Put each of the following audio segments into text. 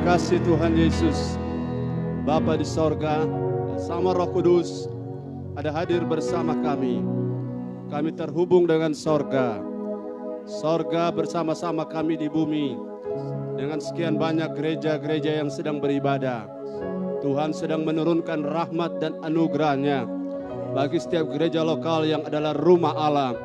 kasih Tuhan Yesus, Bapa di sorga, sama Roh Kudus, ada hadir bersama kami. Kami terhubung dengan sorga. Sorga bersama-sama kami di bumi. Dengan sekian banyak gereja-gereja yang sedang beribadah. Tuhan sedang menurunkan rahmat dan anugerahnya bagi setiap gereja lokal yang adalah rumah Allah.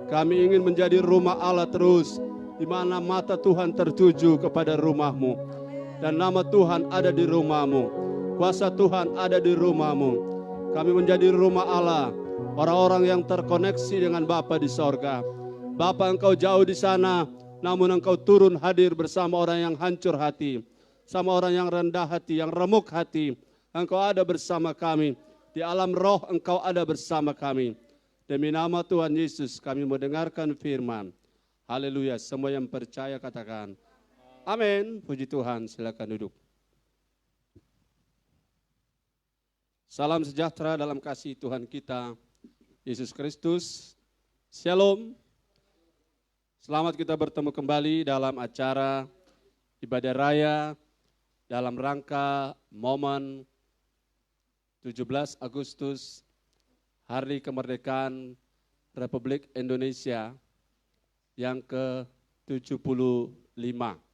Kami ingin menjadi rumah Allah terus, di mana mata Tuhan tertuju kepada rumahmu. Dan nama Tuhan ada di rumahmu. Kuasa Tuhan ada di rumahmu. Kami menjadi rumah Allah, orang-orang yang terkoneksi dengan Bapa di sorga. Bapa, Engkau jauh di sana, namun Engkau turun hadir bersama orang yang hancur hati, sama orang yang rendah hati, yang remuk hati. Engkau ada bersama kami. Di alam roh Engkau ada bersama kami. Demi nama Tuhan Yesus kami mendengarkan firman. Haleluya, semua yang percaya katakan amin. Puji Tuhan, silakan duduk. Salam sejahtera dalam kasih Tuhan kita Yesus Kristus. Shalom. Selamat kita bertemu kembali dalam acara ibadah raya dalam rangka momen 17 Agustus, Hari Kemerdekaan Republik Indonesia yang ke-75.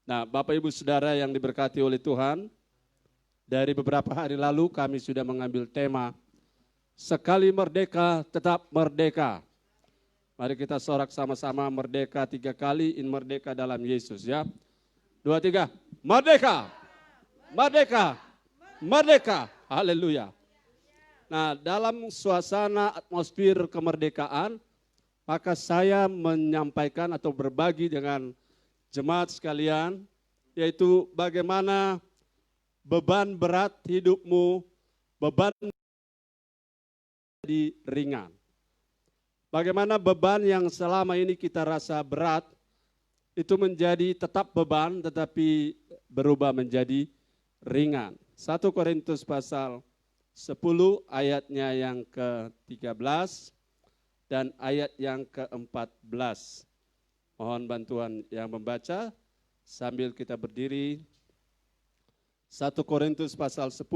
Nah, Bapak Ibu Saudara yang diberkati oleh Tuhan, dari beberapa hari lalu kami sudah mengambil tema Sekali Merdeka Tetap Merdeka. Mari kita sorak sama-sama merdeka 3 kali, in merdeka dalam Yesus ya. 2, 3, merdeka, merdeka, merdeka, haleluya. Nah, dalam suasana atmosfer kemerdekaan, maka saya menyampaikan atau berbagi dengan jemaat sekalian, yaitu bagaimana beban berat hidupmu, beban di ringan. Bagaimana beban yang selama ini kita rasa berat, itu menjadi tetap beban tetapi berubah menjadi ringan. 1 Korintus pasal 10 ayatnya yang ke-13 dan ayat yang ke-14. Mohon bantuan yang membaca sambil kita berdiri. 1 Korintus pasal 10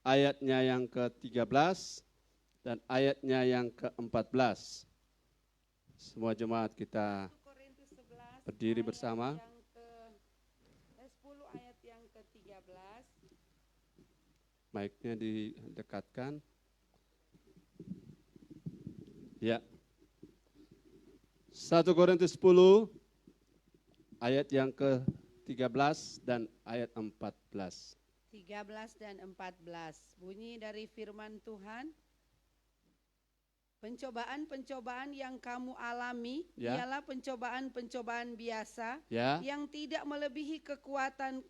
ayatnya yang ke-13 dan ayatnya yang ke-14. Semua jemaat kita berdiri bersama. Yang ke-10 ayat yang ke-13. Mic-nya didekatkan. Ya. 1 Korintus 10 ayat yang ke-13 dan ayat 14. 13 dan 14. Bunyi dari firman Tuhan. Pencobaan-pencobaan yang kamu alami ialah pencobaan-pencobaan biasa yang tidak melebihi kekuatan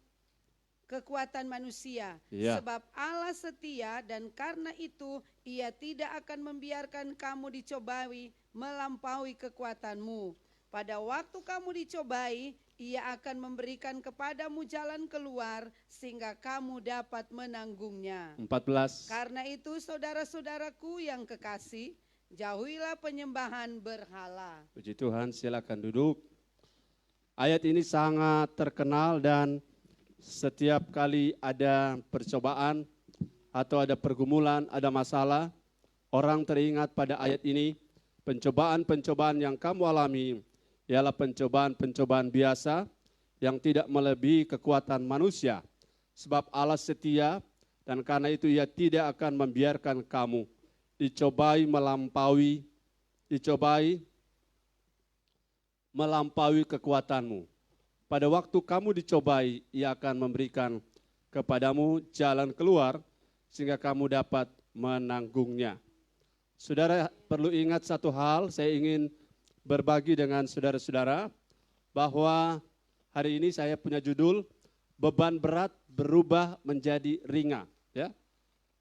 manusia. Sebab Allah setia dan karena itu Ia tidak akan membiarkan kamu dicobai melampaui kekuatanmu. Pada waktu kamu dicobai, Ia akan memberikan kepadamu jalan keluar sehingga kamu dapat menanggungnya. 14. Karena itu saudara-saudaraku yang kekasih, jauhilah penyembahan berhala. Puji Tuhan, silakan duduk. Ayat ini sangat terkenal dan setiap kali ada percobaan atau ada pergumulan, ada masalah, orang teringat pada ayat ini. Pencobaan-pencobaan yang kamu alami ialah pencobaan-pencobaan biasa yang tidak melebihi kekuatan manusia. Sebab Allah setia dan karena itu Ia tidak akan membiarkan kamu dicobai melampaui kekuatanmu. Pada waktu kamu dicobai, Ia akan memberikan kepadamu jalan keluar sehingga kamu dapat menanggungnya. Saudara perlu ingat satu hal, saya ingin berbagi dengan saudara-saudara bahwa hari ini saya punya judul beban berat berubah menjadi ringan. Ya,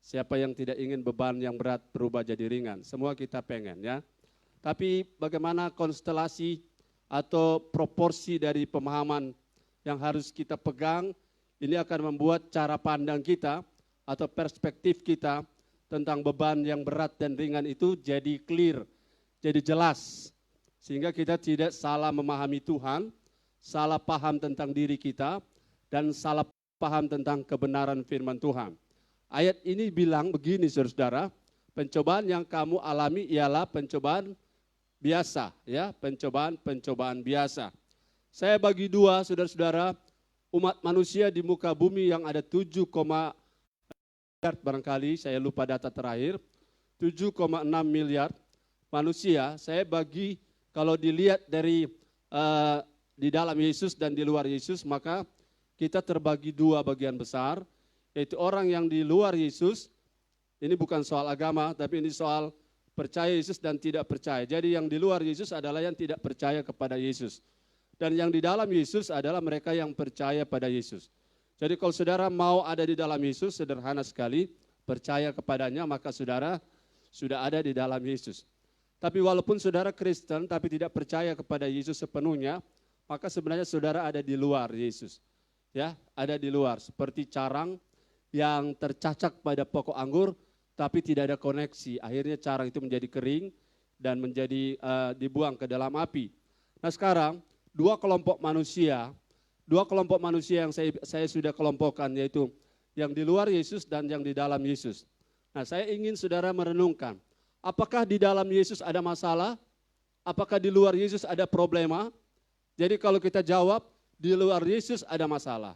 siapa yang tidak ingin beban yang berat berubah jadi ringan? Semua kita pengen ya. Tapi bagaimana konstelasi atau proporsi dari pemahaman yang harus kita pegang, ini akan membuat cara pandang kita atau perspektif kita tentang beban yang berat dan ringan itu jadi clear, jadi jelas. Sehingga kita tidak salah memahami Tuhan, salah paham tentang diri kita, dan salah paham tentang kebenaran firman Tuhan. Ayat ini bilang begini saudara-saudara, pencobaan yang kamu alami ialah pencobaan biasa, ya, pencobaan biasa. Saya bagi dua saudara-saudara, umat manusia di muka bumi yang ada 7, miliar barangkali, saya lupa data terakhir, 7,6 miliar manusia, saya bagi kalau dilihat dari di dalam Yesus dan di luar Yesus, maka kita terbagi dua bagian besar, yaitu orang yang di luar Yesus, ini bukan soal agama, tapi ini soal percaya Yesus dan tidak percaya. Jadi yang di luar Yesus adalah yang tidak percaya kepada Yesus. Dan yang di dalam Yesus adalah mereka yang percaya pada Yesus. Jadi kalau saudara mau ada di dalam Yesus, sederhana sekali, percaya kepadanya, maka saudara sudah ada di dalam Yesus. Tapi walaupun saudara Kristen tapi tidak percaya kepada Yesus sepenuhnya, maka sebenarnya saudara ada di luar Yesus. Ya, ada di luar, seperti carang yang tercacak pada pokok anggur tapi tidak ada koneksi. Akhirnya carang itu menjadi kering dan menjadi dibuang ke dalam api. Nah sekarang dua kelompok manusia yang saya sudah kelompokkan, yaitu yang di luar Yesus dan yang di dalam Yesus. Nah saya ingin saudara merenungkan, apakah di dalam Yesus ada masalah? Apakah di luar Yesus ada problema? Jadi kalau kita jawab, di luar Yesus ada masalah.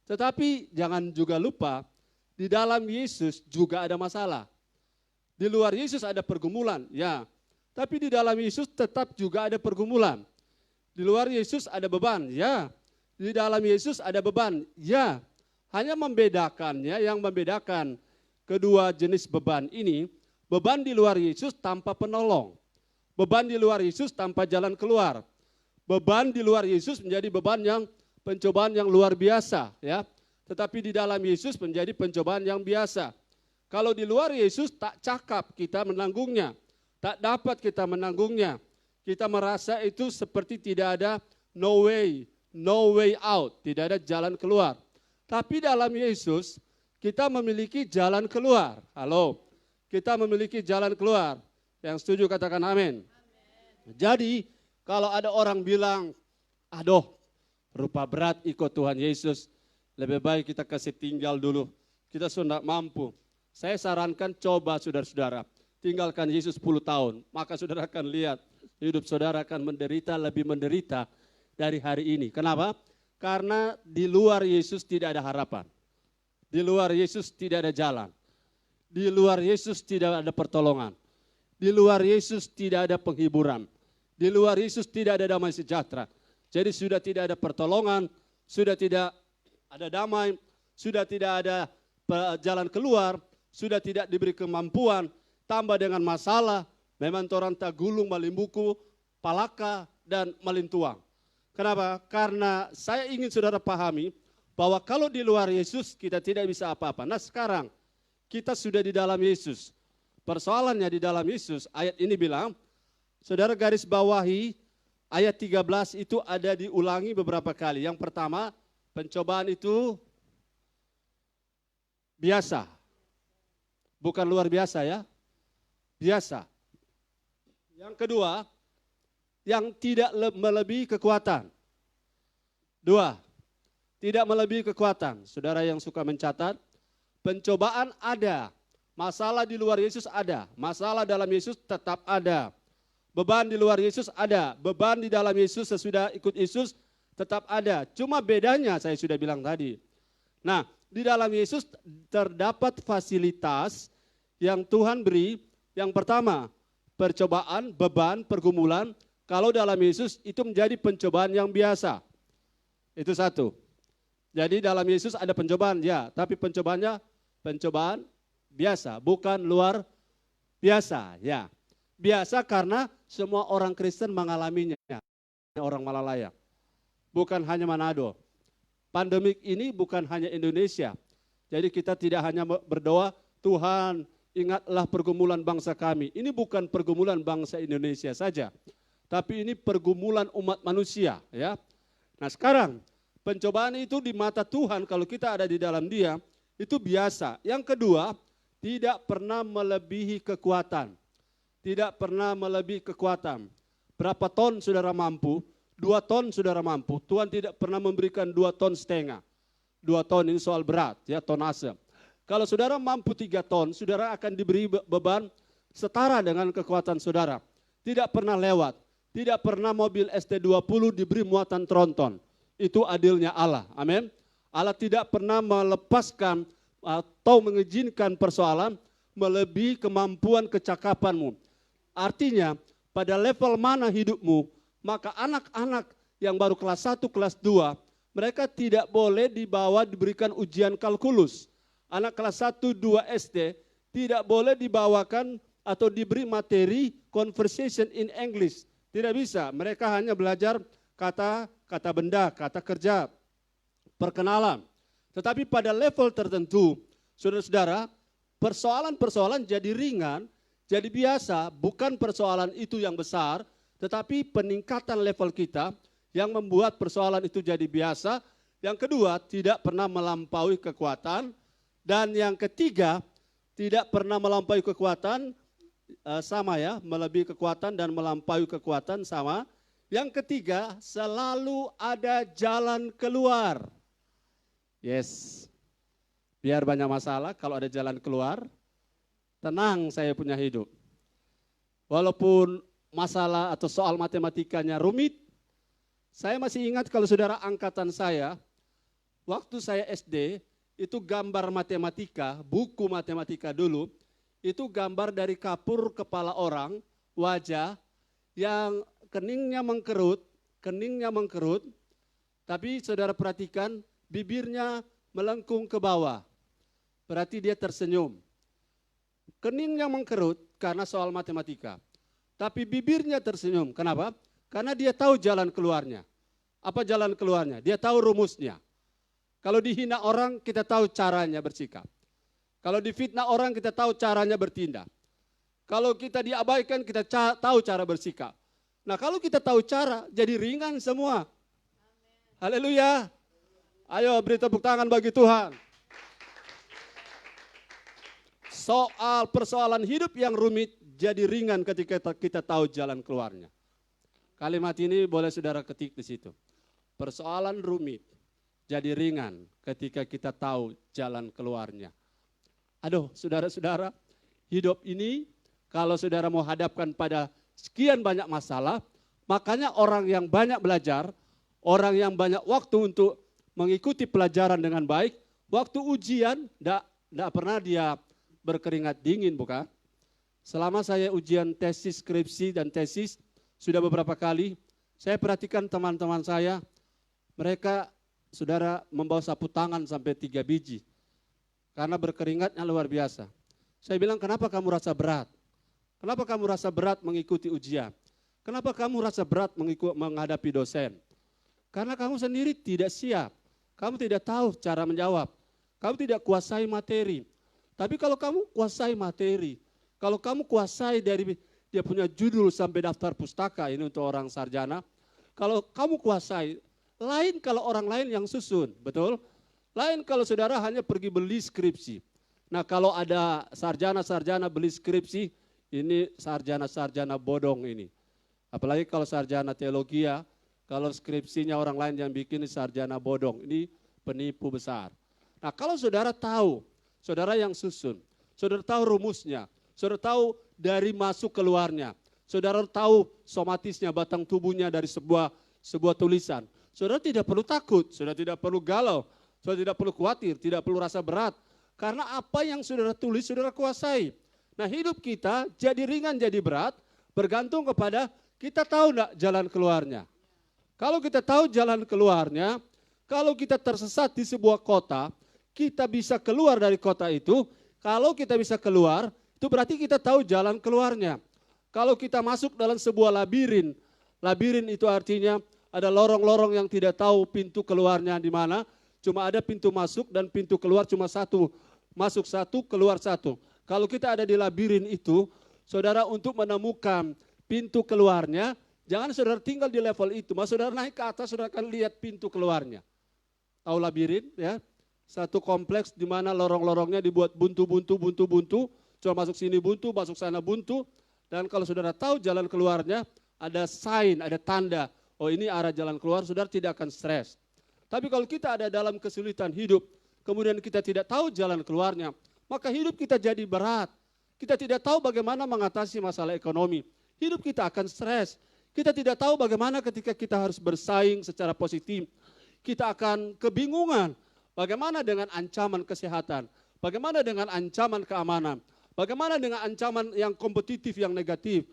Tetapi jangan juga lupa, di dalam Yesus juga ada masalah. Di luar Yesus ada pergumulan, ya. Tapi di dalam Yesus tetap juga ada pergumulan. Di luar Yesus ada beban, ya. Di dalam Yesus ada beban, ya. Hanya membedakannya, yang membedakan kedua jenis beban ini, beban di luar Yesus tanpa penolong. Beban di luar Yesus tanpa jalan keluar. Beban di luar Yesus menjadi beban yang pencobaan yang luar biasa, ya. Tetapi di dalam Yesus menjadi pencobaan yang biasa. Kalau di luar Yesus tak cakap kita menanggungnya, tak dapat kita menanggungnya. Kita merasa itu seperti tidak ada no way out, tidak ada jalan keluar. Tapi dalam Yesus kita memiliki jalan keluar. Halo, kita memiliki jalan keluar. Yang setuju katakan amin. Jadi kalau ada orang bilang, aduh rupa berat ikut Tuhan Yesus, lebih baik kita kasih tinggal dulu, kita sudah mampu. Saya sarankan coba saudara-saudara, tinggalkan Yesus 10 tahun, maka saudara akan lihat hidup saudara akan menderita, lebih menderita dari hari ini. Kenapa? Karena di luar Yesus tidak ada harapan, di luar Yesus tidak ada jalan, di luar Yesus tidak ada pertolongan, di luar Yesus tidak ada penghiburan, di luar Yesus tidak ada damai sejahtera. Jadi sudah tidak ada pertolongan, sudah tidak ada damai, sudah tidak ada jalan keluar, sudah tidak diberi kemampuan, tambah dengan masalah, memang orang tak gulung malimbuku, palaka, dan malintuang. Kenapa? Karena saya ingin saudara pahami bahwa kalau di luar Yesus kita tidak bisa apa-apa. Nah sekarang kita sudah di dalam Yesus. Persoalannya di dalam Yesus, ayat ini bilang, saudara garis bawahi, ayat 13 itu ada diulangi beberapa kali. Yang pertama, pencobaan itu biasa. Bukan luar biasa ya, biasa. Yang kedua, yang tidak melebihi kekuatan. Dua, tidak melebihi kekuatan. Saudara yang suka mencatat, pencobaan ada. Masalah di luar Yesus ada. Masalah dalam Yesus tetap ada. Beban di luar Yesus ada, beban di dalam Yesus sesudah ikut Yesus tetap ada. Cuma bedanya saya sudah bilang tadi. Nah, di dalam Yesus terdapat fasilitas yang Tuhan beri. Yang pertama, percobaan, beban, pergumulan. Kalau dalam Yesus itu menjadi pencobaan yang biasa. Itu satu. Jadi dalam Yesus ada pencobaan, ya. Tapi pencobaannya pencobaan biasa, bukan luar biasa, ya. Biasa karena semua orang Kristen mengalaminya, orang Malalaya. Bukan hanya Manado. Pandemik ini bukan hanya Indonesia. Jadi kita tidak hanya berdoa, Tuhan ingatlah pergumulan bangsa kami. Ini bukan pergumulan bangsa Indonesia saja. Tapi ini pergumulan umat manusia. Ya. Nah sekarang pencobaan itu di mata Tuhan kalau kita ada di dalam Dia, itu biasa. Yang kedua, tidak pernah melebihi kekuatan. Tidak pernah melebihi kekuatan. Berapa ton saudara mampu? 2 ton saudara mampu. Tuhan tidak pernah memberikan 2,5 ton. 2 ton ini soal berat, ya, tonase. Kalau saudara mampu 3 ton, saudara akan diberi beban setara dengan kekuatan saudara. Tidak pernah lewat, tidak pernah mobil ST20 diberi muatan tronton. Itu adilnya Allah, amin. Allah tidak pernah melepaskan atau mengizinkan persoalan melebihi kemampuan kecakapanmu. Artinya, pada level mana hidupmu, maka anak-anak yang baru kelas 1, kelas 2, mereka tidak boleh diberikan ujian kalkulus. Anak kelas 1, 2 SD tidak boleh dibawakan atau diberi materi conversation in English. Tidak bisa, mereka hanya belajar kata benda, kata kerja, perkenalan. Tetapi pada level tertentu, saudara-saudara, persoalan-persoalan jadi ringan, jadi biasa, bukan persoalan itu yang besar, tetapi peningkatan level kita yang membuat persoalan itu jadi biasa. Yang kedua, tidak pernah melampaui kekuatan. Dan yang ketiga, tidak pernah melampaui kekuatan, sama ya, melebihi kekuatan dan melampaui kekuatan sama. Yang ketiga, selalu ada jalan keluar. Yes, biar banyak masalah, kalau ada jalan keluar, tenang saya punya hidup. Walaupun masalah atau soal matematikanya rumit, saya masih ingat kalau saudara angkatan saya, waktu saya SD, itu gambar matematika, buku matematika dulu, itu gambar dari kapur kepala orang, wajah, yang keningnya mengkerut, tapi saudara perhatikan, bibirnya melengkung ke bawah, berarti dia tersenyum. Keningnya mengkerut karena soal matematika, tapi bibirnya tersenyum, kenapa? Karena dia tahu jalan keluarnya. Apa jalan keluarnya? Dia tahu rumusnya. Kalau dihina orang, kita tahu caranya bersikap. Kalau difitnah orang, kita tahu caranya bertindak. Kalau kita diabaikan, kita tahu cara bersikap. Nah, kalau kita tahu cara, jadi ringan semua. Haleluya. Ayo beri tepuk tangan bagi Tuhan. Soal persoalan hidup yang rumit jadi ringan ketika kita tahu jalan keluarnya. Kalimat ini boleh saudara ketik di situ. Persoalan rumit jadi ringan ketika kita tahu jalan keluarnya. Aduh, saudara-saudara, hidup ini kalau saudara mau hadapkan pada sekian banyak masalah, makanya orang yang banyak belajar, orang yang banyak waktu untuk mengikuti pelajaran dengan baik, waktu ujian tidak pernah dia berkeringat dingin, bukan? Selama saya ujian tesis, skripsi, dan tesis, sudah beberapa kali, saya perhatikan teman-teman saya, mereka, saudara, membawa sapu tangan sampai 3 biji. Karena berkeringatnya luar biasa. Saya bilang, kenapa kamu rasa berat? Kenapa kamu rasa berat mengikuti ujian? Kenapa kamu rasa berat menghadapi dosen? Karena kamu sendiri tidak siap. Kamu tidak tahu cara menjawab. Kamu tidak kuasai materi. Tapi kalau kamu kuasai materi, kalau kamu kuasai dari dia punya judul sampai daftar pustaka, ini untuk orang sarjana. Kalau kamu kuasai, lain kalau orang lain yang susun, betul? Lain kalau saudara hanya pergi beli skripsi. Nah, kalau ada sarjana-sarjana beli skripsi, ini sarjana-sarjana bodong ini. Apalagi kalau sarjana teologi ya, kalau skripsinya orang lain yang bikin ini sarjana bodong, ini penipu besar. Nah, kalau saudara tahu, saudara yang susun, saudara tahu rumusnya, saudara tahu dari masuk keluarnya, saudara tahu somatisnya, batang tubuhnya dari sebuah tulisan. Saudara tidak perlu takut, saudara tidak perlu galau, saudara tidak perlu khawatir, tidak perlu rasa berat. Karena apa yang saudara tulis, saudara kuasai. Nah, hidup kita jadi ringan, jadi berat, bergantung kepada kita tahu enggak jalan keluarnya. Kalau kita tahu jalan keluarnya, kalau kita tersesat di sebuah kota, kita bisa keluar dari kota itu. Kalau kita bisa keluar, itu berarti kita tahu jalan keluarnya. Kalau kita masuk dalam sebuah labirin, labirin itu artinya ada lorong-lorong yang tidak tahu pintu keluarnya di mana, cuma ada pintu masuk dan pintu keluar cuma satu, masuk satu, keluar satu. Kalau kita ada di labirin itu, saudara untuk menemukan pintu keluarnya, jangan saudara tinggal di level itu, mas saudara naik ke atas, saudara akan lihat pintu keluarnya. Tahu labirin ya? Satu kompleks di mana lorong-lorongnya dibuat buntu, cuma masuk sini buntu, masuk sana buntu. Dan kalau saudara tahu jalan keluarnya, ada sign, ada tanda, oh ini arah jalan keluar, saudara tidak akan stres. Tapi kalau kita ada dalam kesulitan hidup, kemudian kita tidak tahu jalan keluarnya, maka hidup kita jadi berat. Kita tidak tahu bagaimana mengatasi masalah ekonomi. Hidup kita akan stres. Kita tidak tahu bagaimana ketika kita harus bersaing secara positif. Kita akan kebingungan. Bagaimana dengan ancaman kesehatan? Bagaimana dengan ancaman keamanan? Bagaimana dengan ancaman yang kompetitif, yang negatif?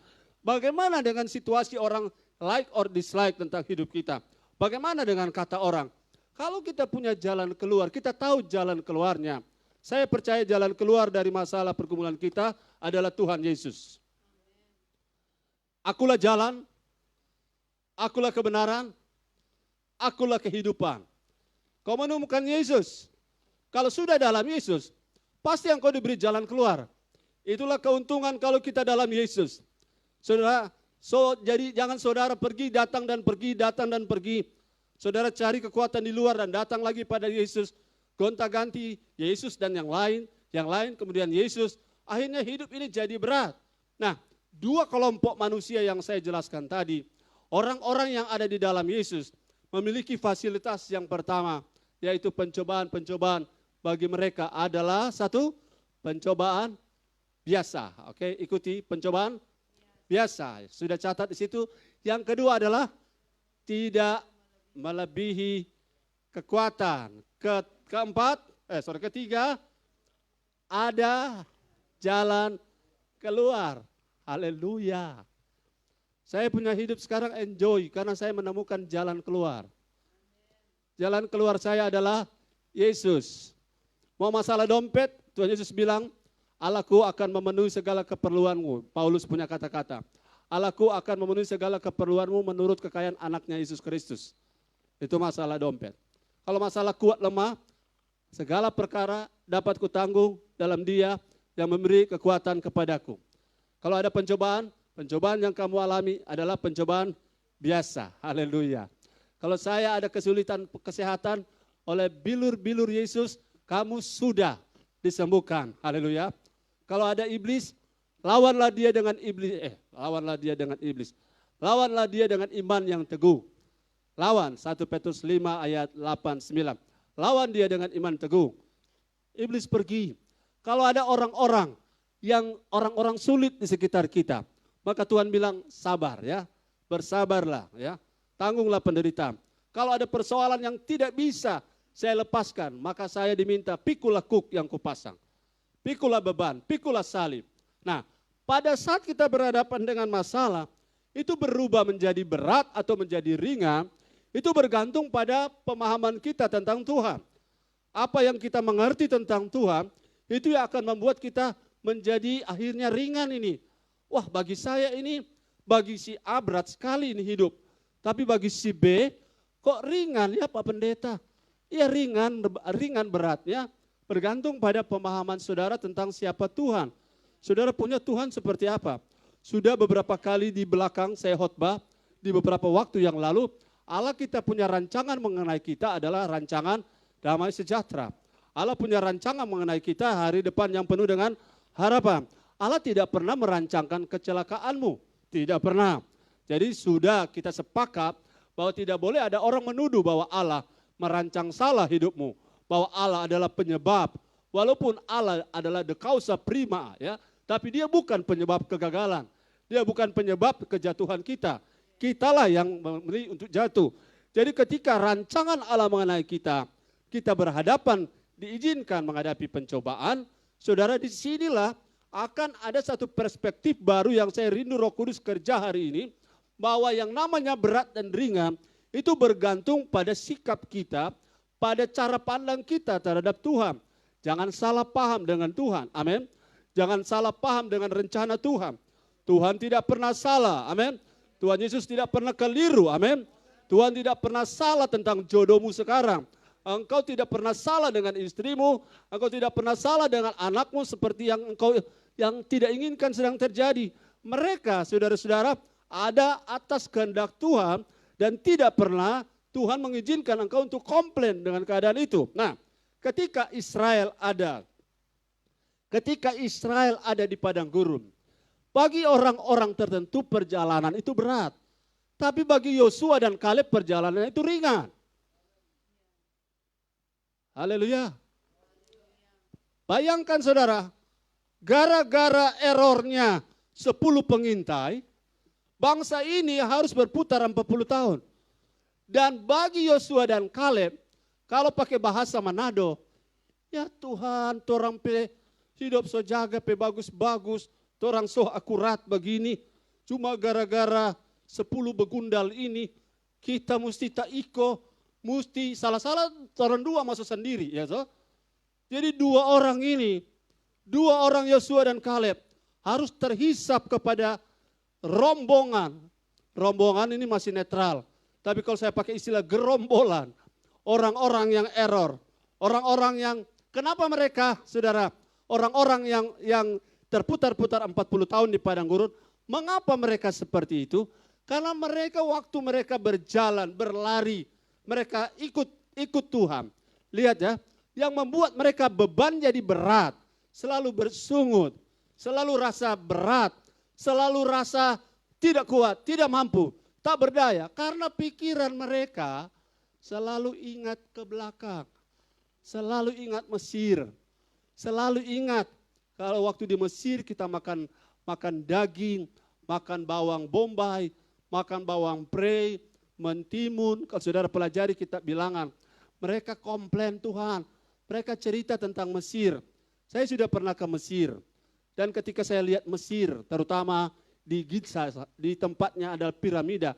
Bagaimana dengan situasi orang like or dislike tentang hidup kita? Bagaimana dengan kata orang? Kalau kita punya jalan keluar, kita tahu jalan keluarnya. Saya percaya jalan keluar dari masalah pergumulan kita adalah Tuhan Yesus. Akulah jalan, akulah kebenaran, akulah kehidupan. Kau menemukan Yesus. Kalau sudah dalam Yesus, pasti engkau diberi jalan keluar. Itulah keuntungan kalau kita dalam Yesus. Saudara, jadi jangan saudara pergi, datang dan pergi, datang dan pergi. Saudara cari kekuatan di luar dan datang lagi pada Yesus. Gonta-ganti Yesus dan yang lain kemudian Yesus. Akhirnya hidup ini jadi berat. Nah, dua kelompok manusia yang saya jelaskan tadi. Orang-orang yang ada di dalam Yesus memiliki fasilitas yang pertama, yaitu pencobaan-pencobaan bagi mereka adalah satu, pencobaan biasa. Oke, ikuti pencobaan biasa. Sudah catat di situ. Yang kedua adalah tidak melebihi kekuatan. Ketiga, ada jalan keluar. Haleluya. Saya punya hidup sekarang enjoy karena saya menemukan jalan keluar. Jalan keluar saya adalah Yesus. Mau masalah dompet, Tuhan Yesus bilang, Allahku akan memenuhi segala keperluanmu. Paulus punya kata-kata. Allahku akan memenuhi segala keperluanmu menurut kekayaan anaknya Yesus Kristus. Itu masalah dompet. Kalau masalah kuat lemah, segala perkara dapat kutanggung dalam Dia yang memberi kekuatan kepadaku. Kalau ada pencobaan yang kamu alami adalah pencobaan biasa. Haleluya. Kalau saya ada kesulitan kesehatan oleh bilur-bilur Yesus, kamu sudah disembuhkan. Haleluya. Kalau ada iblis, lawanlah dia dengan iblis. Lawanlah dia dengan iman yang teguh. Lawan 1 Petrus 5 ayat 8-9. Lawan dia dengan iman teguh. Iblis pergi. Kalau ada orang-orang sulit di sekitar kita, maka Tuhan bilang sabar ya. Bersabarlah ya. Tanggunglah penderitaan. Kalau ada persoalan yang tidak bisa saya lepaskan, maka saya diminta pikulah kuk yang kupasang. Pikulah beban, pikulah salib. Nah, pada saat kita berhadapan dengan masalah, itu berubah menjadi berat atau menjadi ringan, itu bergantung pada pemahaman kita tentang Tuhan. Apa yang kita mengerti tentang Tuhan, itu yang akan membuat kita menjadi akhirnya ringan ini. Wah, bagi saya ini, bagi si A berat sekali ini hidup. Tapi bagi si B, kok ringan ya Pak Pendeta? Ya ringan beratnya, bergantung pada pemahaman saudara tentang siapa Tuhan. Saudara punya Tuhan seperti apa? Sudah beberapa kali di belakang saya khotbah, di beberapa waktu yang lalu, Allah kita punya rancangan mengenai kita adalah rancangan damai sejahtera. Allah punya rancangan mengenai kita hari depan yang penuh dengan harapan. Allah tidak pernah merancangkan kecelakaanmu. Tidak pernah. Jadi sudah kita sepakat bahwa tidak boleh ada orang menuduh bahwa Allah merancang salah hidupmu. Bahwa Allah adalah penyebab. Walaupun Allah adalah the causa prima ya. Tapi dia bukan penyebab kegagalan. Dia bukan penyebab kejatuhan kita. Kitalah yang memilih untuk jatuh. Jadi ketika rancangan Allah mengenai kita, kita berhadapan, diizinkan menghadapi pencobaan, saudara disinilah akan ada satu perspektif baru yang saya rindu Roh Kudus kerja hari ini, bahwa yang namanya berat dan ringan, itu bergantung pada sikap kita, pada cara pandang kita terhadap Tuhan. Jangan salah paham dengan Tuhan, amin. Jangan salah paham dengan rencana Tuhan. Tuhan tidak pernah salah, amin. Tuhan Yesus tidak pernah keliru, amin. Tuhan tidak pernah salah tentang jodohmu sekarang. Engkau tidak pernah salah dengan istrimu, engkau tidak pernah salah dengan anakmu seperti yang engkau yang tidak inginkan sedang terjadi. Mereka, saudara-saudara, ada atas kehendak Tuhan dan tidak pernah Tuhan mengizinkan engkau untuk komplain dengan keadaan itu. Nah, ketika Israel ada di padang gurun, bagi orang-orang tertentu perjalanan itu berat. Tapi bagi Yosua dan Kaleb perjalanan itu ringan. Haleluya. Bayangkan saudara, gara-gara errornya 10 pengintai, bangsa ini harus berputar 40 tahun. Dan bagi Yosua dan Kaleb, kalau pakai bahasa Manado, ya Tuhan, torang pe hidup so jaga pe bagus-bagus, torang so akurat begini, cuma gara-gara 10 begundal ini, kita mesti tak iko, mesti salah-salah torang dua masuk sendiri, ya so. Jadi dua orang ini, dua orang Yosua dan Kaleb harus terhisap kepada rombongan. Rombongan ini masih netral. Tapi kalau saya pakai istilah gerombolan, orang-orang yang error, orang-orang yang, kenapa mereka, saudara, orang-orang yang terputar-putar 40 tahun di padang gurun, mengapa mereka seperti itu? Karena mereka waktu mereka berjalan, berlari, mereka ikut Tuhan. Lihat ya, yang membuat mereka beban jadi berat, selalu bersungut, selalu rasa berat, selalu rasa tidak kuat, tidak mampu, tak berdaya. Karena pikiran mereka selalu ingat ke belakang, selalu ingat Mesir, selalu ingat kalau waktu di Mesir kita makan daging, makan bawang bombay, makan bawang prei, mentimun. Kalau saudara pelajari kitab Bilangan, mereka komplain Tuhan, mereka cerita tentang Mesir. Saya sudah pernah ke Mesir, dan ketika saya lihat Mesir, terutama di Giza, di tempatnya ada piramida,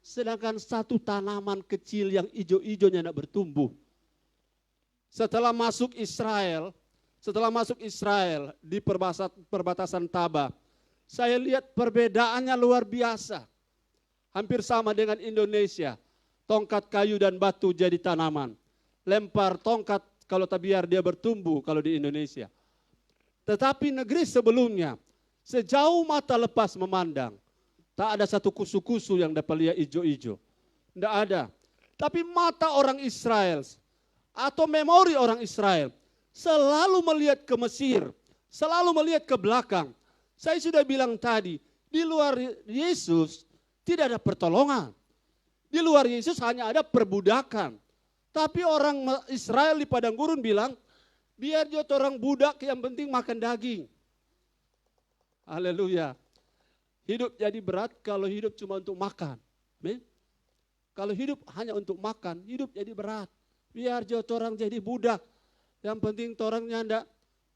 sedangkan satu tanaman kecil yang hijau-hijaunya tidak bertumbuh. Setelah masuk Israel di perbatasan Taba, saya lihat perbedaannya luar biasa. Hampir sama dengan Indonesia, tongkat kayu dan batu jadi tanaman. Lempar tongkat kalau tak biar dia bertumbuh kalau di Indonesia. Tetapi negeri sebelumnya, sejauh mata lepas memandang, tak ada satu kusu-kusu yang dapat lihat hijau-hijau. Tidak ada. Tapi mata orang Israel atau memori orang Israel selalu melihat ke Mesir, selalu melihat ke belakang. Saya sudah bilang tadi, di luar Yesus tidak ada pertolongan. Di luar Yesus hanya ada perbudakan. Tapi orang Israel di padang gurun bilang, biar dia orang budak yang penting makan daging. Haleluya. Hidup jadi berat kalau hidup cuma untuk makan. Kalau hidup hanya untuk makan, hidup jadi berat. Biar dia orang jadi budak. Yang penting orang nyanda.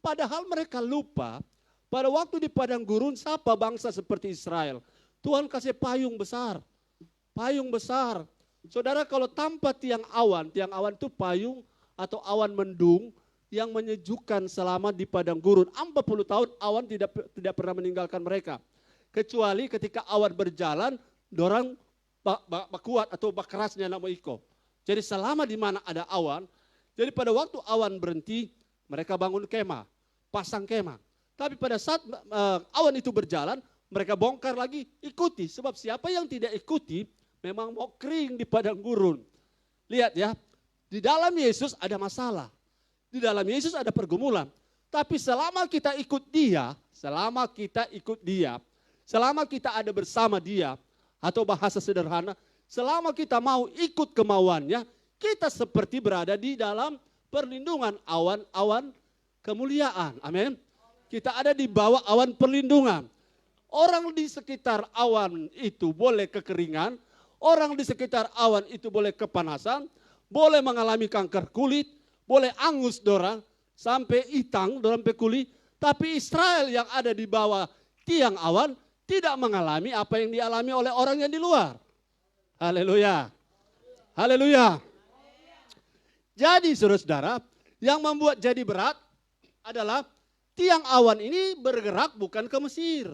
Padahal mereka lupa, pada waktu di padang gurun, siapa bangsa seperti Israel? Tuhan kasih payung besar. Payung besar. Saudara, kalau tanpa tiang awan itu payung atau awan mendung yang menyejukkan selama di padang gurun. 40 tahun awan tidak pernah meninggalkan mereka. Kecuali ketika awan berjalan, dorang kuat atau kerasnya nak mau iko. Jadi selama di mana ada awan, jadi pada waktu awan berhenti, mereka bangun kemah, pasang kemah. Tapi pada saat awan itu berjalan, mereka bongkar lagi, ikuti. Sebab siapa yang tidak ikuti, memang mau kering di padang gurun. Lihat ya, di dalam Yesus ada masalah. Di dalam Yesus ada pergumulan. Tapi selama kita ikut dia, selama kita ada bersama dia, atau bahasa sederhana, selama kita mau ikut kemauannya, kita seperti berada di dalam perlindungan awan-awan kemuliaan. Amin. Kita ada di bawah awan perlindungan. Orang di sekitar awan itu boleh kekeringan, orang di sekitar awan itu boleh kepanasan, boleh mengalami kanker kulit, boleh angus dorang, sampai hitang dorang pe kulit. Tapi Israel yang ada di bawah tiang awan tidak mengalami apa yang dialami oleh orang yang di luar. Haleluya. Haleluya. Jadi saudara-saudara, yang membuat jadi berat adalah tiang awan ini bergerak bukan ke Mesir.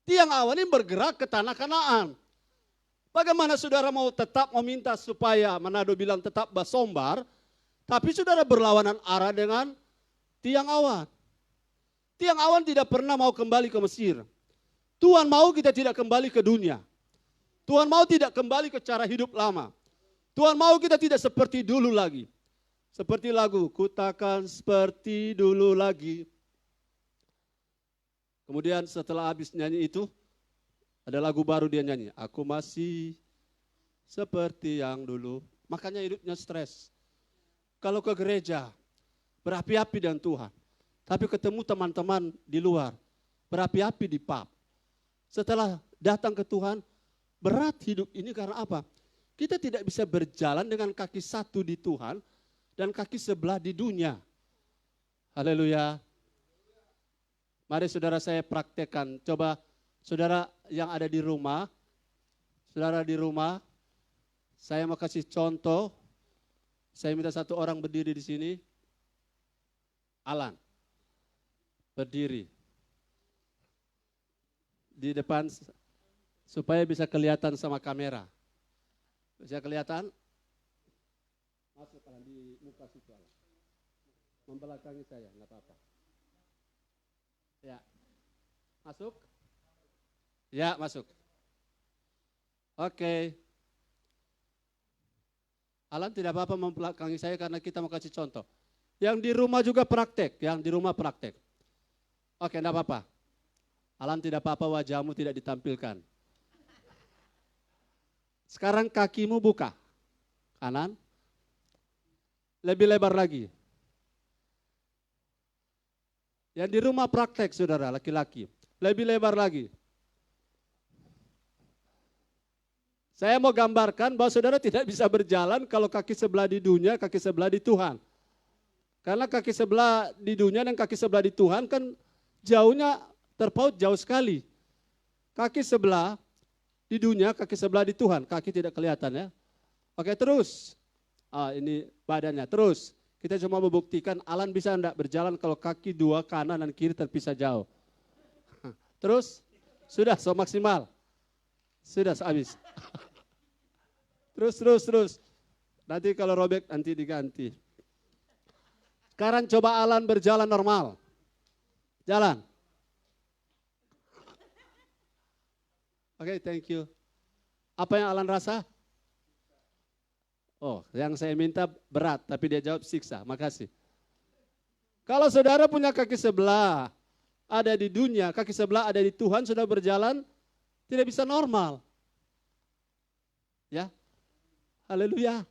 Tiang awan ini bergerak ke tanah Kanaan. Bagaimana saudara mau tetap meminta supaya Manado bilang tetap basombar, tapi saudara berlawanan arah dengan tiang awan. Tiang awan tidak pernah mau kembali ke Mesir. Tuhan mau kita tidak kembali ke dunia. Tuhan mau tidak kembali ke cara hidup lama. Tuhan mau kita tidak seperti dulu lagi. Seperti lagu, ku takkan seperti dulu lagi. Kemudian setelah habis nyanyi itu, ada lagu baru dia nyanyi. Aku masih seperti yang dulu. Makanya hidupnya stres. kalau ke gereja berapi-api dengan Tuhan. Tapi ketemu teman-teman di luar, berapi-api di pub. Setelah datang ke Tuhan, berat hidup ini karena apa? Kita tidak bisa berjalan dengan kaki satu di Tuhan dan kaki sebelah di dunia. Haleluya. Mari saudara saya praktekkan. Coba saudara yang ada di rumah, saudara di rumah, saya mau kasih contoh. Saya minta satu orang berdiri di sini. Alan, berdiri di depan supaya bisa kelihatan sama kamera. Bisa kelihatan? Masuk Alan di muka situ Alan. Membelakangi saya, nggak apa-apa. Ya, masuk? Ya, masuk. Oke. Alan tidak apa-apa membelakangi saya karena kita mau kasih contoh. Yang di rumah juga praktek, yang di rumah praktek. Oke, enggak apa-apa. Alan tidak apa-apa, wajahmu tidak ditampilkan. Sekarang kakimu buka. Kanan. Lebih lebar lagi. Yang di rumah praktek, saudara, laki-laki. Lebih lebar lagi. Saya mau gambarkan bahwa saudara tidak bisa berjalan kalau kaki sebelah di dunia, kaki sebelah di Tuhan. Karena kaki sebelah di dunia dan kaki sebelah di Tuhan kan jauhnya terpaut jauh sekali. Kaki sebelah di dunia, kaki sebelah di Tuhan. Kaki tidak kelihatan ya. Oke, terus. Ini badannya. Terus, kita cuma membuktikan Alan bisa enggak berjalan kalau kaki dua kanan dan kiri terpisah jauh. Terus, sudah so maksimal. Sudah habis. Terus. Nanti kalau robek nanti diganti. Sekarang coba Alan berjalan normal. Jalan. Oke, thank you. Apa yang Alan rasa? Oh, yang saya minta berat, tapi dia jawab siksa. Makasih. Kalau saudara punya kaki sebelah ada di dunia, kaki sebelah ada di Tuhan, sudah berjalan tidak bisa normal. Ya, haleluya.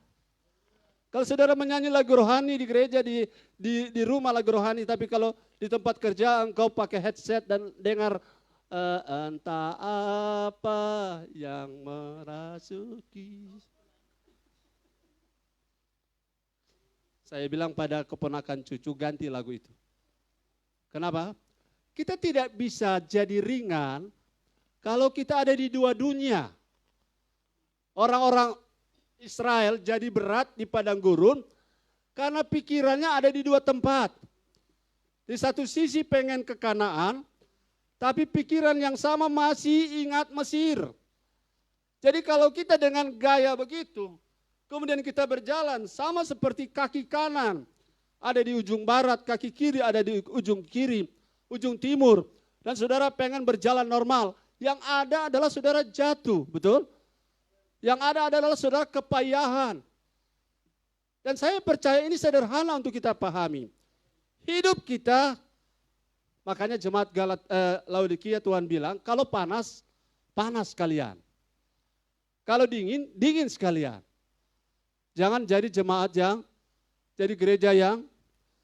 Kalau saudara menyanyi lagu rohani di gereja, di rumah lagu rohani, tapi kalau di tempat kerja engkau pakai headset dan dengar entah apa yang merasuki. Saya bilang pada keponakan cucu, ganti lagu itu. Kenapa? Kita tidak bisa jadi ringan kalau kita ada di dua dunia. Orang-orang Israel jadi berat di padang gurun karena pikirannya ada di dua tempat. Di satu sisi pengen ke Kanaan, tapi pikiran yang sama masih ingat Mesir. Jadi kalau kita dengan gaya begitu, kemudian kita berjalan sama seperti kaki kanan ada di ujung barat, kaki kiri ada di ujung kiri, ujung timur. Dan saudara pengen berjalan normal, yang ada adalah saudara jatuh, betul? Yang ada adalah saudara kepayahan. Dan saya percaya ini sederhana untuk kita pahami. Hidup kita, makanya jemaat Laodikia Tuhan bilang, kalau panas, panas sekalian. Kalau dingin, dingin sekalian. Jangan jadi jemaat yang, jadi gereja yang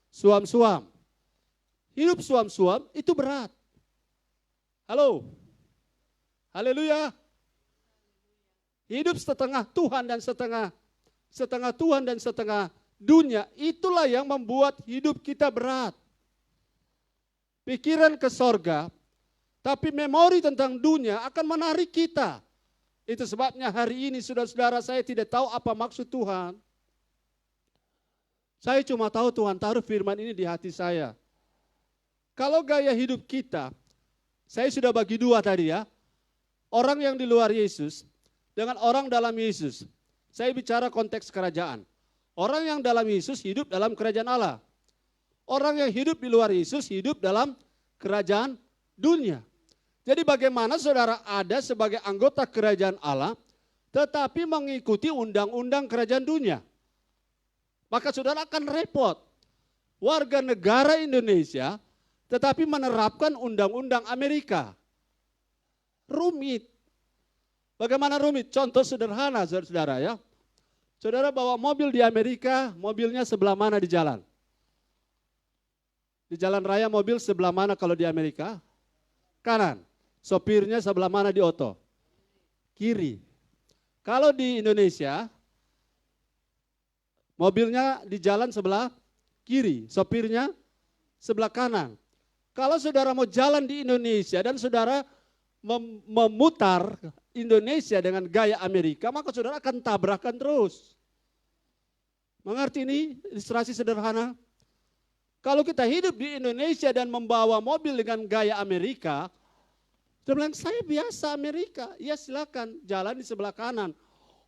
suam-suam. Hidup suam-suam itu berat. Halo, haleluya. Hidup setengah Tuhan dan setengah Tuhan dan setengah dunia, itulah yang membuat hidup kita berat. Pikiran ke sorga, tapi memori tentang dunia akan menarik kita. Itu sebabnya hari ini saudara-saudara saya tidak tahu apa maksud Tuhan. Saya cuma tahu Tuhan taruh firman ini di hati saya. Kalau gaya hidup kita, saya sudah bagi dua tadi ya. Orang yang di luar Yesus dengan orang dalam Yesus. Saya bicara konteks kerajaan. Orang yang dalam Yesus hidup dalam kerajaan Allah. Orang yang hidup di luar Yesus hidup dalam kerajaan dunia. Jadi bagaimana saudara ada sebagai anggota kerajaan Allah, tetapi mengikuti undang-undang kerajaan dunia. Maka saudara akan repot. Warga negara Indonesia, tetapi menerapkan undang-undang Amerika. Rumit. Bagaimana rumit? Contoh sederhana saudara-saudara ya. Saudara bawa mobil di Amerika, mobilnya sebelah mana di jalan? Di jalan raya mobil sebelah mana kalau di Amerika? Kanan. Sopirnya sebelah mana di oto? Kiri. Kalau di Indonesia, mobilnya di jalan sebelah kiri, sopirnya sebelah kanan. Kalau saudara mau jalan di Indonesia dan saudara memutar Indonesia dengan gaya Amerika, maka saudara akan tabrakan terus. Mengerti ini ilustrasi sederhana? Kalau kita hidup di Indonesia dan membawa mobil dengan gaya Amerika, dia bilang, saya biasa Amerika. Ya silakan, jalan di sebelah kanan.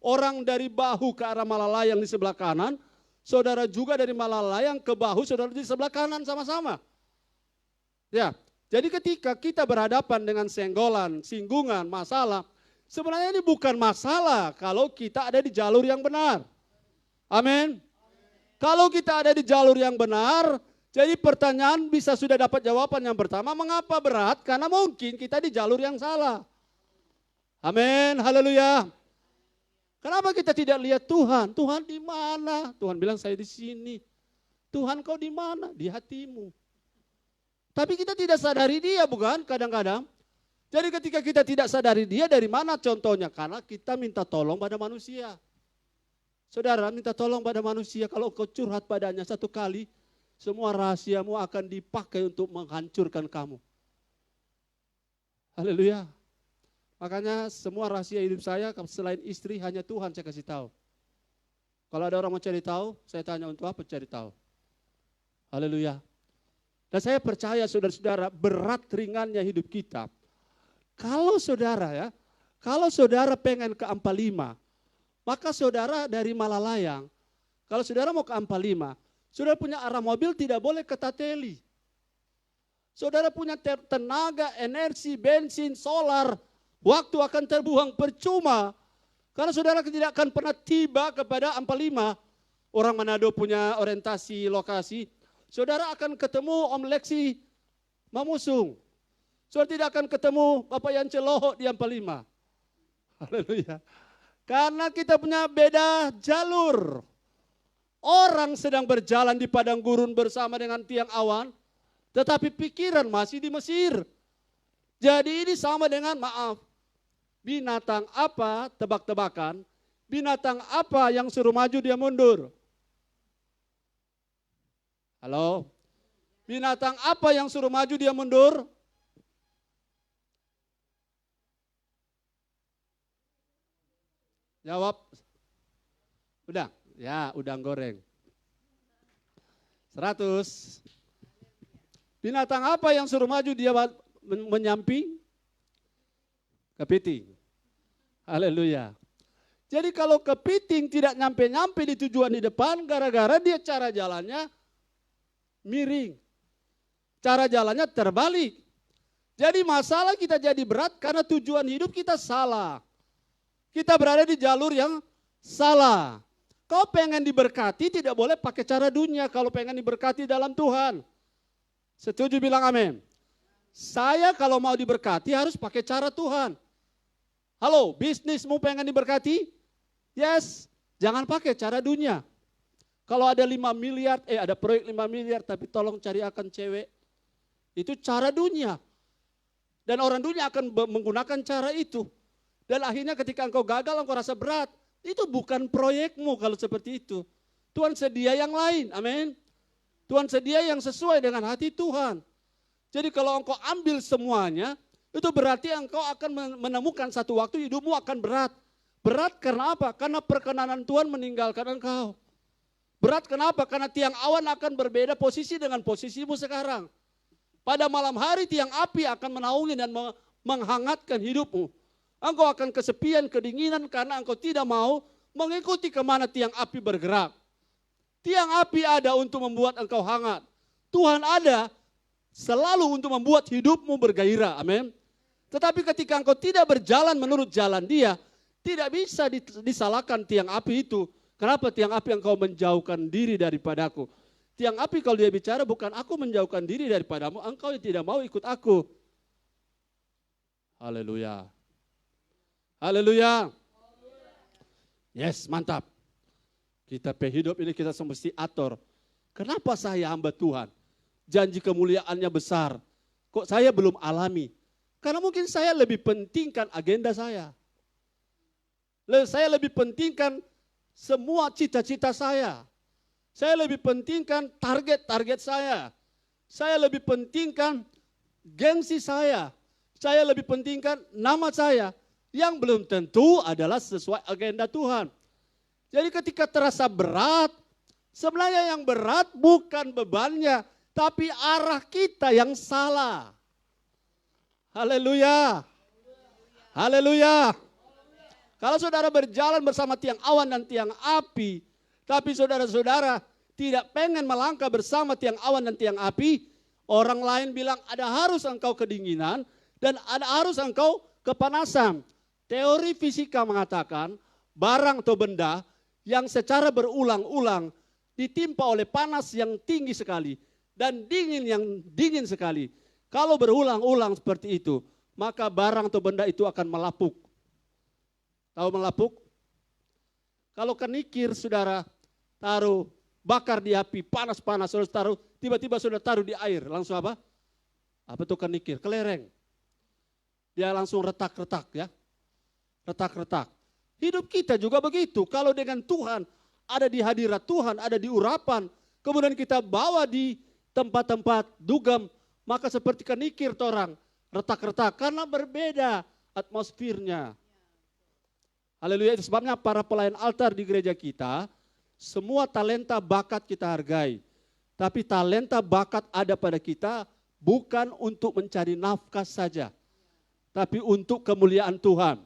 Orang dari bahu ke arah Malalayang di sebelah kanan, saudara juga dari Malalayang ke bahu, saudara di sebelah kanan sama-sama. Ya, jadi ketika kita berhadapan dengan senggolan, singgungan, masalah, sebenarnya ini bukan masalah kalau kita ada di jalur yang benar. Amin. Kalau kita ada di jalur yang benar, jadi pertanyaan bisa sudah dapat jawaban yang pertama, mengapa berat? Karena mungkin kita di jalur yang salah. Amin, haleluya. Kenapa kita tidak lihat Tuhan? Tuhan di mana? Tuhan bilang saya di sini. Tuhan kau di mana? Di hatimu. Tapi kita tidak sadari dia bukan kadang-kadang. Jadi ketika kita tidak sadari dia dari mana contohnya? Karena kita minta tolong pada manusia. Saudara minta tolong pada manusia, kalau kau curhat padanya satu kali, semua rahasiamu akan dipakai untuk menghancurkan kamu. Haleluya. Makanya semua rahasia hidup saya selain istri hanya Tuhan saya kasih tahu. Kalau ada orang mau cari tahu, saya tanya untuk apa cari tahu. Haleluya. Dan saya percaya saudara-saudara berat ringannya hidup kita. Kalau saudara pengen ke Ampalima, maka saudara dari Malalayang, kalau saudara mau ke Ampalima, saudara punya arah mobil tidak boleh ke Tateli. Saudara punya tenaga, energi, bensin, solar, waktu akan terbuang percuma. Karena saudara tidak akan pernah tiba kepada Ampalima. Orang Manado punya orientasi lokasi. Saudara akan ketemu Om Leksi Mamusung. Saudara tidak akan ketemu Bapak Yance Lohok di Ampalima. Haleluya. Karena kita punya beda jalur. Orang sedang berjalan di padang gurun bersama dengan tiang awan, tetapi pikiran masih di Mesir. Jadi ini sama dengan binatang apa, tebak-tebakan, binatang apa yang suruh maju dia mundur? Halo? Binatang apa yang suruh maju dia mundur? Jawab. Udah, ya udang goreng. 100. Binatang apa yang suruh maju dia menyamping? Kepiting. Haleluya. Jadi kalau kepiting tidak nyampe-nyampe di tujuan di depan, gara-gara dia cara jalannya miring. Cara jalannya terbalik. Jadi masalah kita jadi berat karena tujuan hidup kita salah. Kita berada di jalur yang salah. Kau pengen diberkati tidak boleh pakai cara dunia kalau pengen diberkati dalam Tuhan. Setuju bilang amin. Saya kalau mau diberkati harus pakai cara Tuhan. Halo, bisnismu pengen diberkati? Yes, jangan pakai cara dunia. Kalau ada 5 miliar, ada proyek 5 miliar tapi tolong carikan cewek. Itu cara dunia. Dan orang dunia akan menggunakan cara itu. Dan akhirnya ketika engkau gagal, engkau rasa berat. Itu bukan proyekmu kalau seperti itu. Tuhan sedia yang lain, amin. Tuhan sedia yang sesuai dengan hati Tuhan. Jadi kalau engkau ambil semuanya, itu berarti engkau akan menemukan satu waktu hidupmu akan berat. Berat karena apa? Karena perkenanan Tuhan meninggalkan engkau. Berat kenapa? Karena tiang awan akan berbeda posisi dengan posisimu sekarang. Pada malam hari tiang api akan menaungi dan menghangatkan hidupmu. Engkau akan kesepian, kedinginan karena engkau tidak mau mengikuti kemana tiang api bergerak. Tiang api ada untuk membuat engkau hangat. Tuhan ada selalu untuk membuat hidupmu bergairah, amin. Tetapi ketika engkau tidak berjalan menurut jalan dia, tidak bisa disalahkan tiang api itu. Kenapa tiang api engkau menjauhkan diri daripadaku? Tiang api kalau dia bicara bukan aku menjauhkan diri daripadamu, engkau yang tidak mau ikut aku. Haleluya. Haleluya. Yes, mantap. Kita hidup ini kita mesti atur. Kenapa saya hamba Tuhan? Janji kemuliaannya besar. Kok saya belum alami? Karena mungkin saya lebih pentingkan agenda saya. Saya lebih pentingkan semua cita-cita saya. Saya lebih pentingkan target-target saya. Saya lebih pentingkan gengsi saya. Saya lebih pentingkan nama saya. Yang belum tentu adalah sesuai agenda Tuhan. Jadi ketika terasa berat, sebenarnya yang berat bukan bebannya, tapi arah kita yang salah. Haleluya. Haleluya. Kalau saudara berjalan bersama tiang awan dan tiang api, tapi saudara-saudara tidak pengen melangkah bersama tiang awan dan tiang api, orang lain bilang ada harus engkau kedinginan dan ada harus engkau kepanasan. Teori fisika mengatakan barang atau benda yang secara berulang-ulang ditimpa oleh panas yang tinggi sekali dan dingin yang dingin sekali. Kalau berulang-ulang seperti itu, maka barang atau benda itu akan melapuk. Tahu melapuk? Kalau kenikir saudara taruh, bakar di api, panas-panas, saudara taruh, tiba-tiba saudara taruh di air, langsung apa? Apa itu kenikir? Kelereng. Dia langsung retak-retak ya. Retak-retak. Hidup kita juga begitu. Kalau dengan Tuhan, ada di hadirat Tuhan, ada di urapan, kemudian kita bawa di tempat-tempat dugem, maka seperti kenikir orang, retak-retak, karena berbeda atmosfernya. Haleluya, itu sebabnya para pelayan altar di gereja kita, semua talenta bakat kita hargai. Tapi talenta bakat ada pada kita bukan untuk mencari nafkah saja, tapi untuk kemuliaan Tuhan.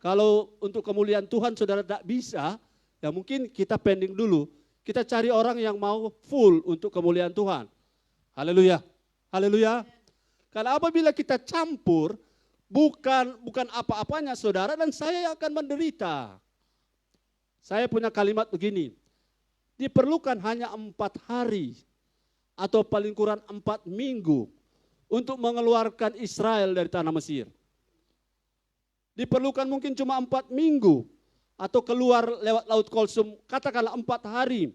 Kalau untuk kemuliaan Tuhan saudara tidak bisa, ya mungkin kita pending dulu. Kita cari orang yang mau full untuk kemuliaan Tuhan. Haleluya. Haleluya. Karena apabila kita campur, bukan apa-apanya saudara dan saya akan menderita. Saya punya kalimat begini, diperlukan hanya 4 hari atau paling kurang 4 minggu untuk mengeluarkan Israel dari tanah Mesir. Diperlukan mungkin cuma 4 minggu atau keluar lewat Laut Kulsum, katakanlah 4 hari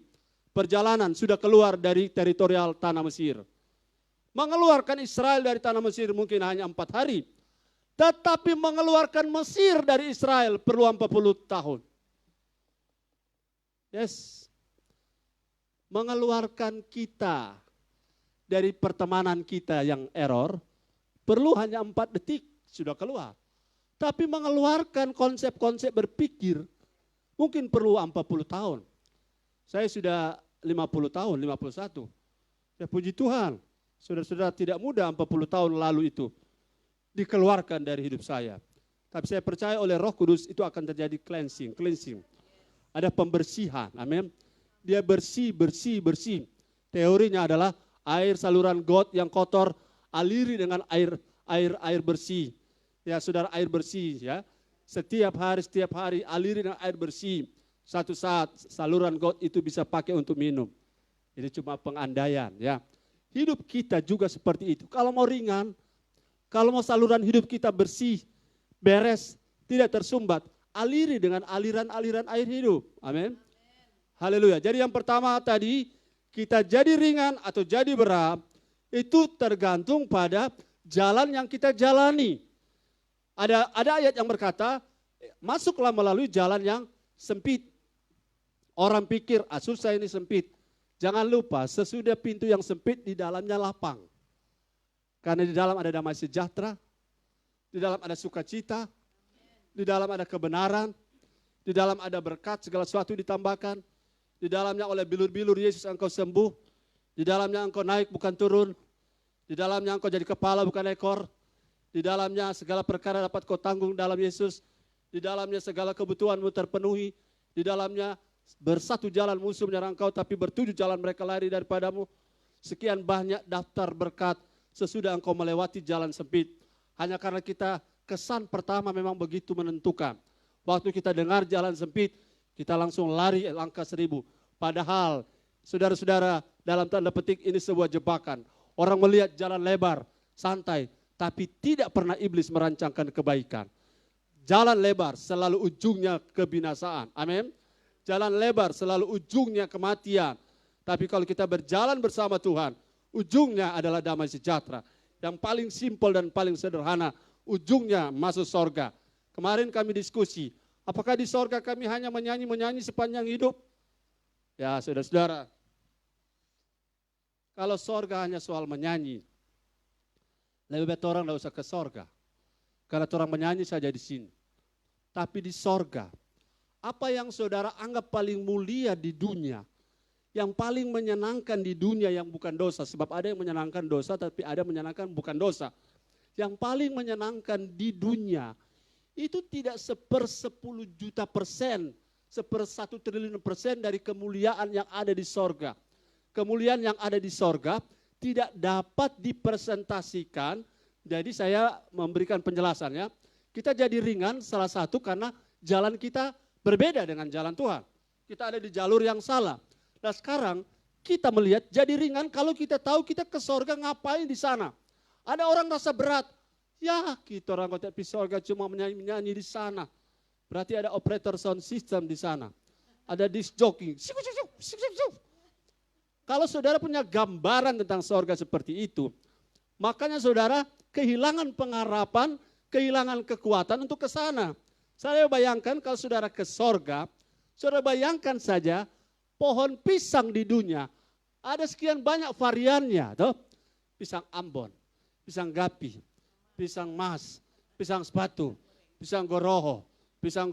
perjalanan sudah keluar dari teritorial tanah Mesir. Mengeluarkan Israel dari tanah Mesir mungkin hanya 4 hari. Tetapi mengeluarkan Mesir dari Israel perlu 40 tahun. Yes. Mengeluarkan kita dari pertemanan kita yang error perlu hanya 4 detik sudah keluar. Tapi mengeluarkan konsep-konsep berpikir mungkin perlu 40 tahun. Saya sudah 50 tahun, 51. Ya puji Tuhan. Saudara-saudara tidak mudah 40 tahun lalu itu dikeluarkan dari hidup saya. Tapi saya percaya oleh Roh Kudus itu akan terjadi cleansing. Ada pembersihan, amin. Dia bersih. Teorinya adalah air saluran got yang kotor aliri dengan air bersih. Ya saudara, air bersih ya. Setiap hari aliri dengan air bersih. Satu saat saluran got itu bisa pakai untuk minum. Ini cuma pengandaian ya. Hidup kita juga seperti itu. Kalau mau ringan, kalau mau saluran hidup kita bersih, beres, tidak tersumbat, aliri dengan aliran-aliran air hidup. Amin. Haleluya. Jadi yang pertama tadi, kita jadi ringan atau jadi berat, itu tergantung pada jalan yang kita jalani. Ada ayat yang berkata, masuklah melalui jalan yang sempit. Orang pikir, susah ini sempit. Jangan lupa, sesudah pintu yang sempit, di dalamnya lapang. Karena di dalam ada damai sejahtera, di dalam ada sukacita, di dalam ada kebenaran, di dalam ada berkat, segala sesuatu ditambahkan. Di dalamnya oleh bilur-bilur Yesus engkau sembuh, di dalamnya engkau naik bukan turun, di dalamnya engkau jadi kepala bukan ekor, di dalamnya segala perkara dapat kau tanggung dalam Yesus, di dalamnya segala kebutuhanmu terpenuhi, di dalamnya bersatu jalan musuh menyerang engkau, tapi bertujuh jalan mereka lari daripadamu. Sekian banyak daftar berkat sesudah engkau melewati jalan sempit. Hanya karena kita kesan pertama memang begitu menentukan. Waktu kita dengar jalan sempit, kita langsung lari langkah 1000. Padahal saudara-saudara, dalam tanda petik ini sebuah jebakan. Orang melihat jalan lebar, santai, tapi tidak pernah iblis merancangkan kebaikan. Jalan lebar selalu ujungnya kebinasaan. Amin. jalan lebar selalu ujungnya kematian. Tapi kalau kita berjalan bersama Tuhan, ujungnya adalah damai sejahtera. Yang paling simpel dan paling sederhana, ujungnya masuk sorga. Kemarin kami diskusi, apakah di sorga kami hanya menyanyi-menyanyi sepanjang hidup? Ya saudara-saudara, kalau sorga hanya soal menyanyi, lebih baik orang tidak usah ke sorga. Karena orang menyanyi saja di sini. Tapi di sorga, apa yang saudara anggap paling mulia di dunia, yang paling menyenangkan di dunia yang bukan dosa. Sebab ada yang menyenangkan dosa, tapi ada yang menyenangkan bukan dosa. Yang paling menyenangkan di dunia, itu tidak 10 juta %, 1 triliun % dari kemuliaan yang ada di sorga. Kemuliaan yang ada di sorga tidak dapat dipresentasikan. Jadi saya memberikan penjelasannya. Kita jadi ringan salah satu karena jalan kita berbeda dengan jalan Tuhan. Kita ada di jalur yang salah. Nah sekarang kita melihat jadi ringan kalau kita tahu kita ke sorga ngapain di sana. Ada orang rasa berat. Ya kita orang kota pergi sorga cuma menyanyi di sana. Berarti ada operator sound system di sana. Ada disc jockey. Kalau saudara punya gambaran tentang sorga seperti itu, makanya saudara kehilangan pengharapan, kehilangan kekuatan untuk ke sana. Saya bayangkan kalau saudara ke sorga, saudara bayangkan saja pohon pisang di dunia, ada sekian banyak variannya. Toh? Pisang Ambon, pisang gapi, pisang mas, pisang sepatu, pisang goroho, pisang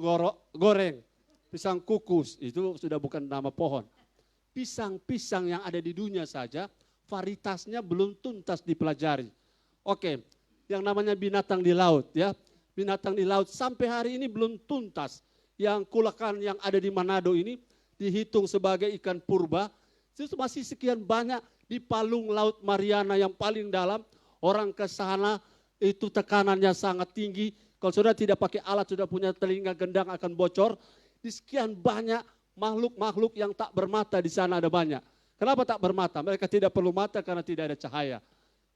goreng, pisang kukus, itu sudah bukan nama pohon. Pisang-pisang yang ada di dunia saja, varietasnya belum tuntas dipelajari. Oke, yang namanya binatang di laut ya. Binatang di laut sampai hari ini belum tuntas. Yang kulakan yang ada di Manado ini dihitung sebagai ikan purba. Itu masih sekian banyak di palung Laut Mariana yang paling dalam. Orang ke sana itu tekanannya sangat tinggi. Kalau saudara tidak pakai alat, sudah punya telinga gendang akan bocor. Di sekian banyak makhluk-makhluk yang tak bermata di sana ada banyak. Kenapa tak bermata? Mereka tidak perlu mata karena tidak ada cahaya.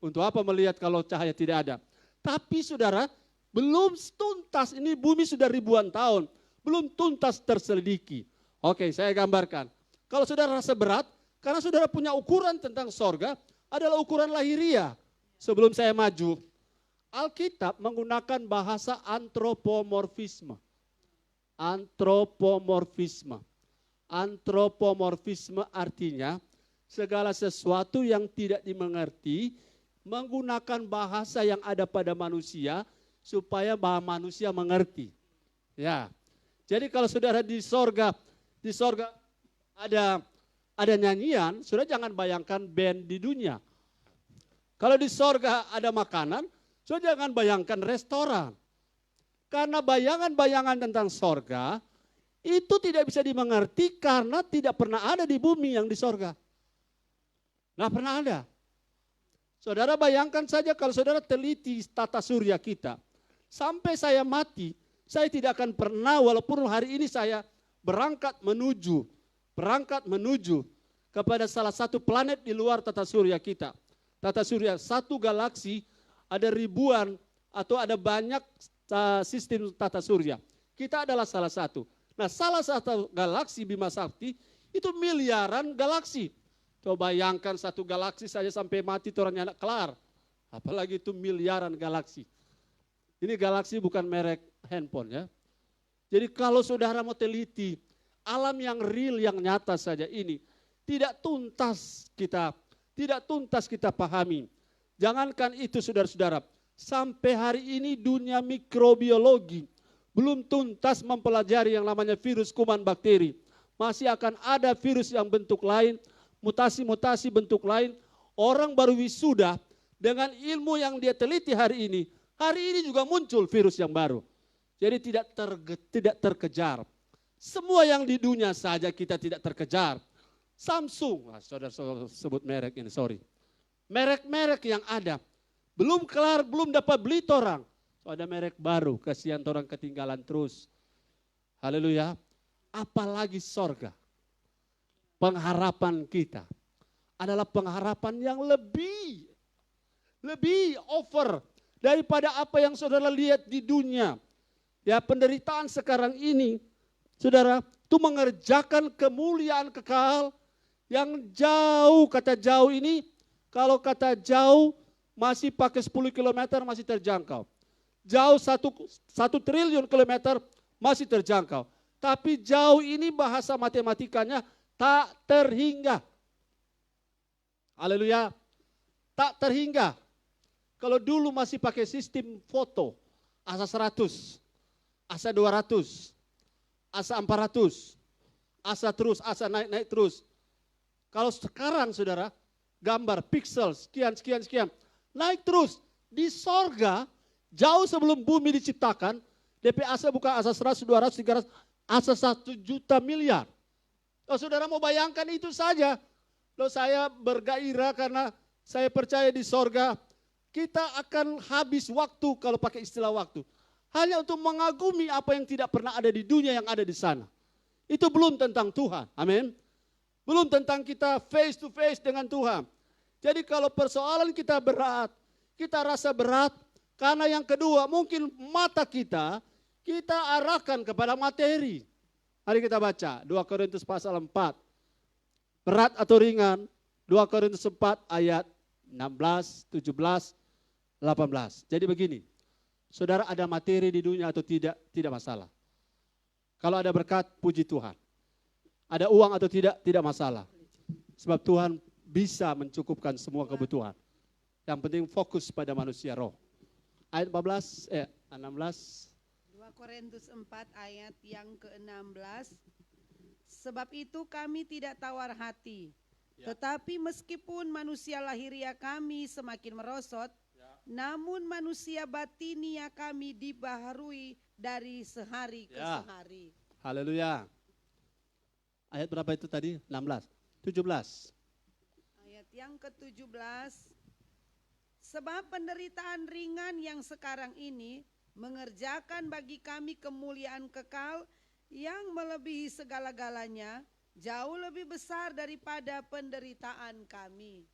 Untuk apa melihat kalau cahaya tidak ada? Tapi saudara, belum tuntas, ini bumi sudah ribuan tahun, belum tuntas terselidiki. Oke, saya gambarkan. Kalau saudara rasa berat, karena saudara punya ukuran tentang sorga, adalah ukuran lahiria. Sebelum saya maju, Alkitab menggunakan bahasa antropomorfisme. Antropomorfisme. Antropomorfisme artinya segala sesuatu yang tidak dimengerti menggunakan bahasa yang ada pada manusia supaya manusia mengerti. Ya. Jadi kalau saudara di sorga ada nyanyian, saudara jangan bayangkan band di dunia. Kalau di sorga ada makanan, saudara jangan bayangkan restoran. Karena bayangan-bayangan tentang sorga itu tidak bisa dimengerti karena tidak pernah ada di bumi yang di sorga. Nggak pernah ada. Saudara bayangkan saja kalau saudara teliti tata surya kita. Sampai saya mati, saya tidak akan pernah walaupun hari ini saya berangkat menuju kepada salah satu planet di luar tata surya kita. Tata surya satu galaksi ada ribuan atau ada banyak sistem tata surya. Kita adalah salah satu. Nah salah satu galaksi Bima Sakti itu miliaran galaksi. Coba bayangkan satu galaksi saja sampai mati orangnya tidak kelar. Apalagi itu miliaran galaksi. Ini galaksi bukan merek handphone ya. Jadi kalau saudara mau teliti alam yang real yang nyata saja ini tidak tuntas kita pahami. Jangankan itu saudara-saudara, sampai hari ini dunia mikrobiologi belum tuntas mempelajari yang namanya virus, kuman, bakteri. Masih akan ada virus yang bentuk lain, mutasi-mutasi bentuk lain. Orang baru wisuda dengan ilmu yang dia teliti hari ini juga muncul virus yang baru. Jadi tidak terkejar. Semua yang di dunia saja kita tidak terkejar. Samsung, saudara sebut merek ini, sorry. Merek-merek yang ada, belum kelar, belum dapat beli orang. So, ada merek baru, kasihan orang ketinggalan terus. Haleluya. Apalagi sorga. Pengharapan kita adalah pengharapan yang lebih over daripada apa yang saudara lihat di dunia. Ya penderitaan sekarang ini, saudara, Itu mengerjakan kemuliaan kekal yang jauh. Kata jauh ini, kalau kata jauh masih pakai 10 kilometer masih terjangkau. Jauh 1 triliun kilometer masih terjangkau. Tapi jauh ini bahasa matematikanya tak terhingga. Haleluya. Tak terhingga. Kalau dulu masih pakai sistem foto, asa 100, asa 200, asa 400, asa terus, asa naik terus. Kalau sekarang saudara, gambar pixel sekian, naik terus. Di sorga, jauh sebelum bumi diciptakan, DP asa bukan asa 100, 200, 300, asa 1 juta miliar. Oh, saudara mau bayangkan itu saja. Loh, saya bergairah karena saya percaya di sorga, kita akan habis waktu kalau pakai istilah waktu. Hanya untuk mengagumi apa yang tidak pernah ada di dunia yang ada di sana. Itu belum tentang Tuhan. Amin. Belum tentang kita face to face dengan Tuhan. Jadi kalau persoalan kita berat, kita rasa berat, karena yang kedua mungkin mata kita arahkan kepada materi. Mari kita baca 2 Korintus pasal 4. Berat atau ringan, 2 Korintus 4 ayat 16, 17, 18. Jadi begini, saudara ada materi di dunia atau tidak masalah. Kalau ada berkat, puji Tuhan. Ada uang atau tidak masalah. Sebab Tuhan bisa mencukupkan semua kebutuhan. Yang penting fokus pada manusia roh. Ayat 16. 2 Korintus 4 ayat yang ke-16. Sebab itu kami tidak tawar hati. Tetapi meskipun manusia lahiriah kami semakin merosot, namun manusia batinia kami dibaharui dari sehari ke sehari. Haleluya. Ayat berapa itu tadi? 16, 17. Ayat yang ke-17. Sebab penderitaan ringan yang sekarang ini mengerjakan bagi kami kemuliaan kekal yang melebihi segala-galanya, jauh lebih besar daripada penderitaan kami.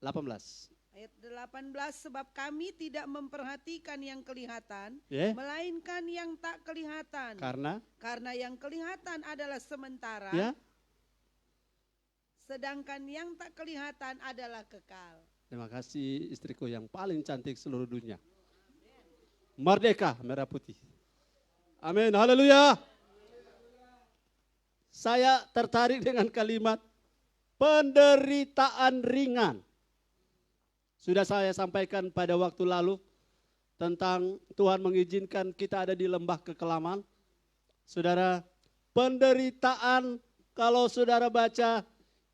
18. Ayat 18, sebab kami tidak memperhatikan yang kelihatan, melainkan yang tak kelihatan. Karena yang kelihatan adalah sementara, sedangkan yang tak kelihatan adalah kekal. Terima kasih istriku yang paling cantik seluruh dunia. Merdeka, merah putih. Amin, haleluya. Saya tertarik dengan kalimat penderitaan ringan. Sudah saya sampaikan pada waktu lalu tentang Tuhan mengizinkan kita ada di lembah kekelaman. Saudara, penderitaan kalau saudara baca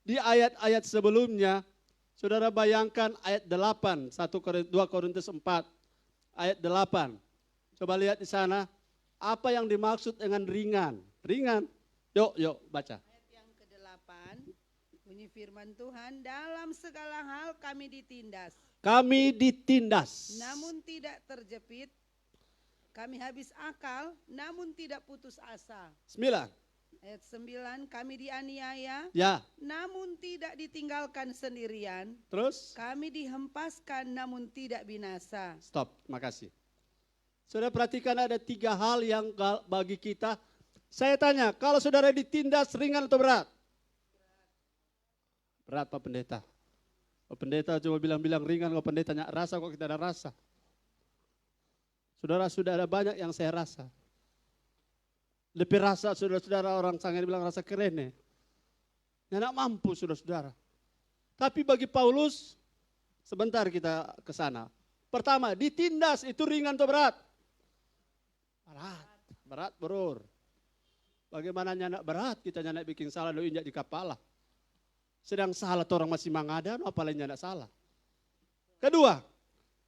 di ayat-ayat sebelumnya, saudara bayangkan ayat 8, 2 Korintus 4, ayat 8. Coba lihat di sana, apa yang dimaksud dengan ringan? Ringan, yuk baca. Bunyi firman Tuhan, dalam segala hal kami ditindas. Kami ditindas. Namun tidak terjepit. Kami habis akal, namun tidak putus asa. 9. Ayat 9, kami dianiaya, namun tidak ditinggalkan sendirian. Terus? Kami dihempaskan, namun tidak binasa. Stop, makasih. Saudara perhatikan ada 3 hal yang bagi kita. Saya tanya, kalau saudara ditindas ringan atau berat? Berat Pak Pendeta. Pak Pendeta cuma bilang-bilang ringan, Pak Pendeta tanya rasa kok kita ada rasa. Saudara sudah ada banyak yang saya rasa. Lebih rasa saudara-saudara orang sangat bilang rasa keren ya. Nggak mampu saudara-saudara. Tapi bagi Paulus, sebentar kita ke sana. Pertama, ditindas itu ringan atau berat? Berat bro. Bagaimana nyanak berat kita nyanak bikin salah do injak di kepala. Sedang salah orang masih mengada, apalagi nyanak salah. Kedua,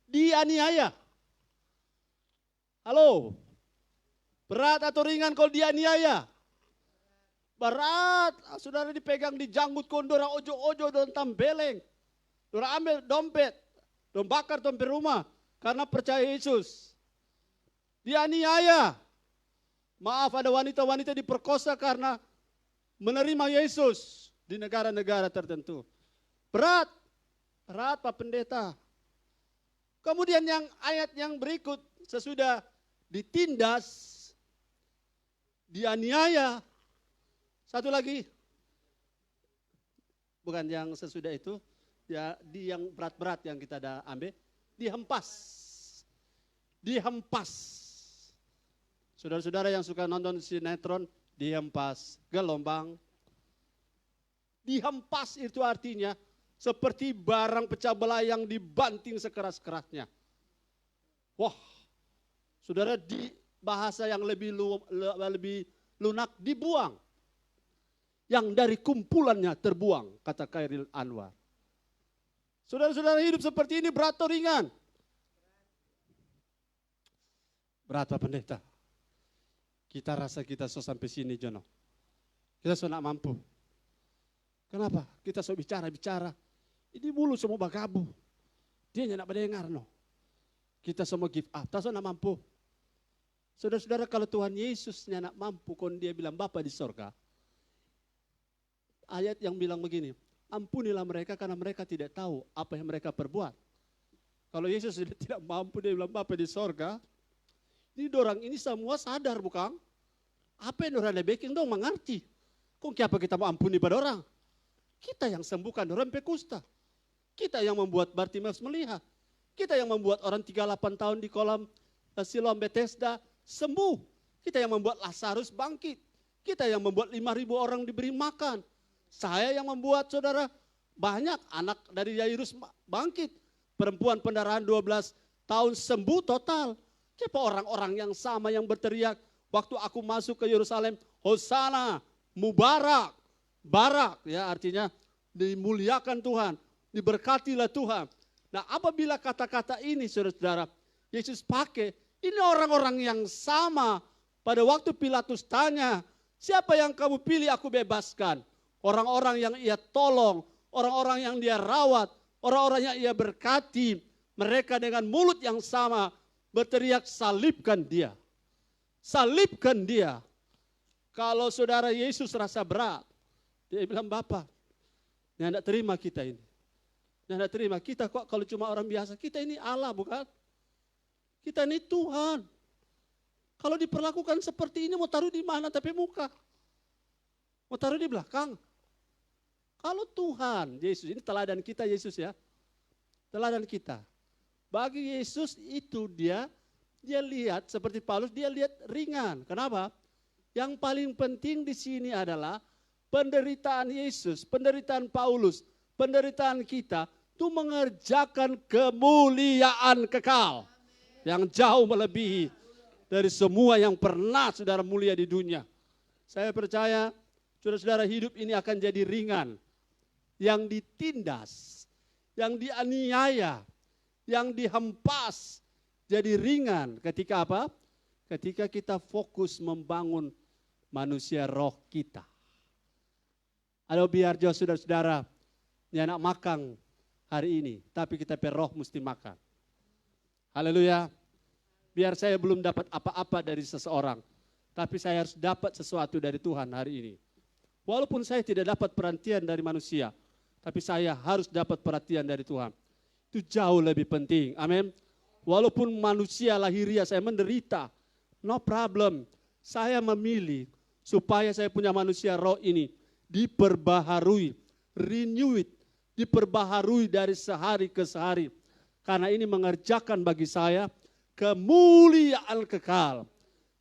dianiaya. Halo, berat atau ringan kalau dianiaya? Berat, saudara dipegang di janggut kondora ojo-ojo dan tambeleng. Saudara ambil dompet, dan bakar dompet rumah karena percaya Yesus. Dianiaya. Maaf, ada wanita-wanita diperkosa karena menerima Yesus di negara-negara tertentu. Berat Pak Pendeta. Kemudian yang ayat yang berikut, sesudah ditindas, dianiaya, Satu lagi, bukan yang sesudah itu, ya di yang berat-berat yang kita ada ambil, dihempas. Dihempas. Saudara-saudara yang suka nonton sinetron, dihempas, gelombang. Dihempas itu artinya seperti barang pecah belah yang dibanting sekeras-kerasnya. Wah, saudara, di bahasa yang lebih lunak, dibuang. Yang dari kumpulannya terbuang, kata Khairil Anwar. Saudara-saudara, hidup seperti ini berat atau ringan? Berat Pak Pendeta. Kita rasa kita so sampai sini Jono. Kita so nak mampu. Kenapa? Kita so bicara. Ini mulut semua bagabu. Dia nak mendengar no. Kita semua give up. Tak so nak mampu. Saudara-saudara, kalau Tuhan Yesus nak mampu, kon dia bilang Bapa di sorga. Ayat yang bilang begini, ampunilah mereka karena mereka tidak tahu apa yang mereka perbuat. Kalau Yesus tidak mampu, dia bilang Bapa di sorga. Ini dorang ini semua sadar bukan? Apa yang dorang lebeking dong mengerti. Kok kenapa kita mau ampuni pada orang? Kita yang sembuhkan orang pekusta. Kita yang membuat Bartimeus melihat. Kita yang membuat orang 38 tahun di kolam Siloam Bethesda sembuh. Kita yang membuat Lazarus bangkit. Kita yang membuat 5.000 orang diberi makan. Saya yang membuat saudara banyak anak dari Yairus bangkit. Perempuan pendarahan 12 tahun sembuh total. Siapa orang-orang yang sama yang berteriak waktu aku masuk ke Yerusalem, Hosana, Mubarak, Barak, ya artinya dimuliakan Tuhan, diberkatilah Tuhan. Nah, apabila kata-kata ini saudara-saudara, Yesus pakai, ini orang-orang yang sama pada waktu Pilatus tanya, siapa yang kamu pilih aku bebaskan? Orang-orang yang ia tolong, orang-orang yang dia rawat, orang-orang yang ia berkati, mereka dengan mulut yang sama berteriak salibkan dia. Salibkan dia. Kalau saudara Yesus rasa berat, dia bilang Bapa, dia tidak terima kita ini. Dia tidak terima kita kok kalau cuma orang biasa. Kita ini Allah bukan? Kita ini Tuhan. Kalau diperlakukan seperti ini mau taruh di mana tapi muka? Mau taruh di belakang? Kalau Tuhan, Yesus, ini teladan kita Yesus ya. Teladan kita. Bagi Yesus itu dia lihat seperti Paulus, dia lihat ringan. Kenapa? Yang paling penting di sini adalah penderitaan Yesus, penderitaan Paulus, penderitaan kita itu mengerjakan kemuliaan kekal yang jauh melebihi dari semua yang pernah saudara mulia di dunia. Saya percaya saudara-saudara hidup ini akan jadi ringan, yang ditindas, yang dianiaya, yang dihempas jadi ringan ketika apa? Ketika kita fokus membangun manusia roh kita. Aduh biar jauh saudara-saudara, ini anak makan hari ini, tapi kita roh mesti makan. Haleluya. Biar saya belum dapat apa-apa dari seseorang, tapi saya harus dapat sesuatu dari Tuhan hari ini. Walaupun saya tidak dapat perhatian dari manusia, tapi saya harus dapat perhatian dari Tuhan. Itu jauh lebih penting. Amin. Walaupun manusia lahiriah saya menderita, no problem. Saya memilih supaya saya punya manusia roh ini diperbaharui, renew it, diperbaharui dari sehari ke sehari. Karena ini mengerjakan bagi saya kemuliaan kekal.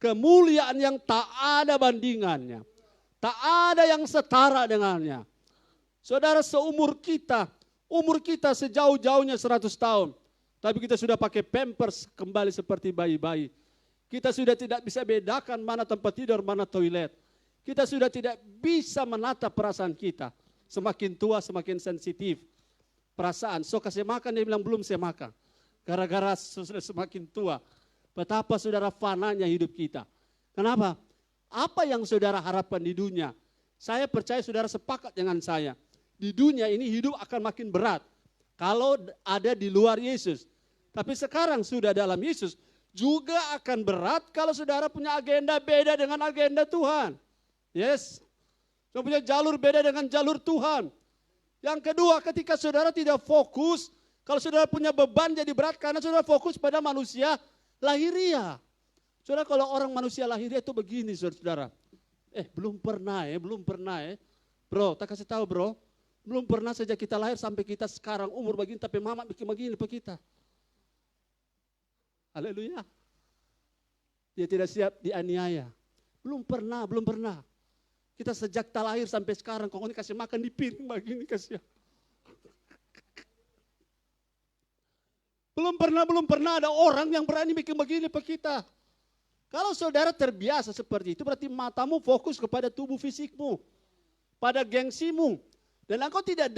Kemuliaan yang tak ada bandingannya. Tak ada yang setara dengannya. Saudara, seumur kita, umur kita sejauh-jauhnya 100 tahun. Tapi kita sudah pakai pampers kembali seperti bayi-bayi. Kita sudah tidak bisa bedakan mana tempat tidur, mana toilet. Kita sudah tidak bisa menata perasaan kita. Semakin tua semakin sensitif. Perasaan, so kasih makan, dia bilang belum saya makan. Gara-gara sudah semakin tua. Betapa saudara fananya hidup kita. Kenapa? Apa yang saudara harapkan di dunia? Saya percaya saudara sepakat dengan saya. Di dunia ini hidup akan makin berat kalau ada di luar Yesus. Tapi sekarang sudah dalam Yesus juga akan berat kalau saudara punya agenda beda dengan agenda Tuhan. Yes. Saudara punya jalur beda dengan jalur Tuhan. Yang kedua, ketika saudara tidak fokus, kalau saudara punya beban jadi berat karena saudara fokus pada manusia lahiriah. Saudara, kalau orang manusia lahiriah itu begini saudara. Belum pernah Bro, tak kasih tahu bro. Belum pernah sejak kita lahir sampai kita sekarang umur begini, tapi mama bikin begini ke kita. Haleluya. Dia tidak siap dianiaya. Belum pernah. Kita sejak tak lahir sampai sekarang, kok ini kasih makan di piring begini kasih. Belum pernah ada orang yang berani bikin begini ke kita. Kalau saudara terbiasa seperti itu, berarti matamu fokus kepada tubuh fisikmu, pada gengsimu. Dan engkau tidak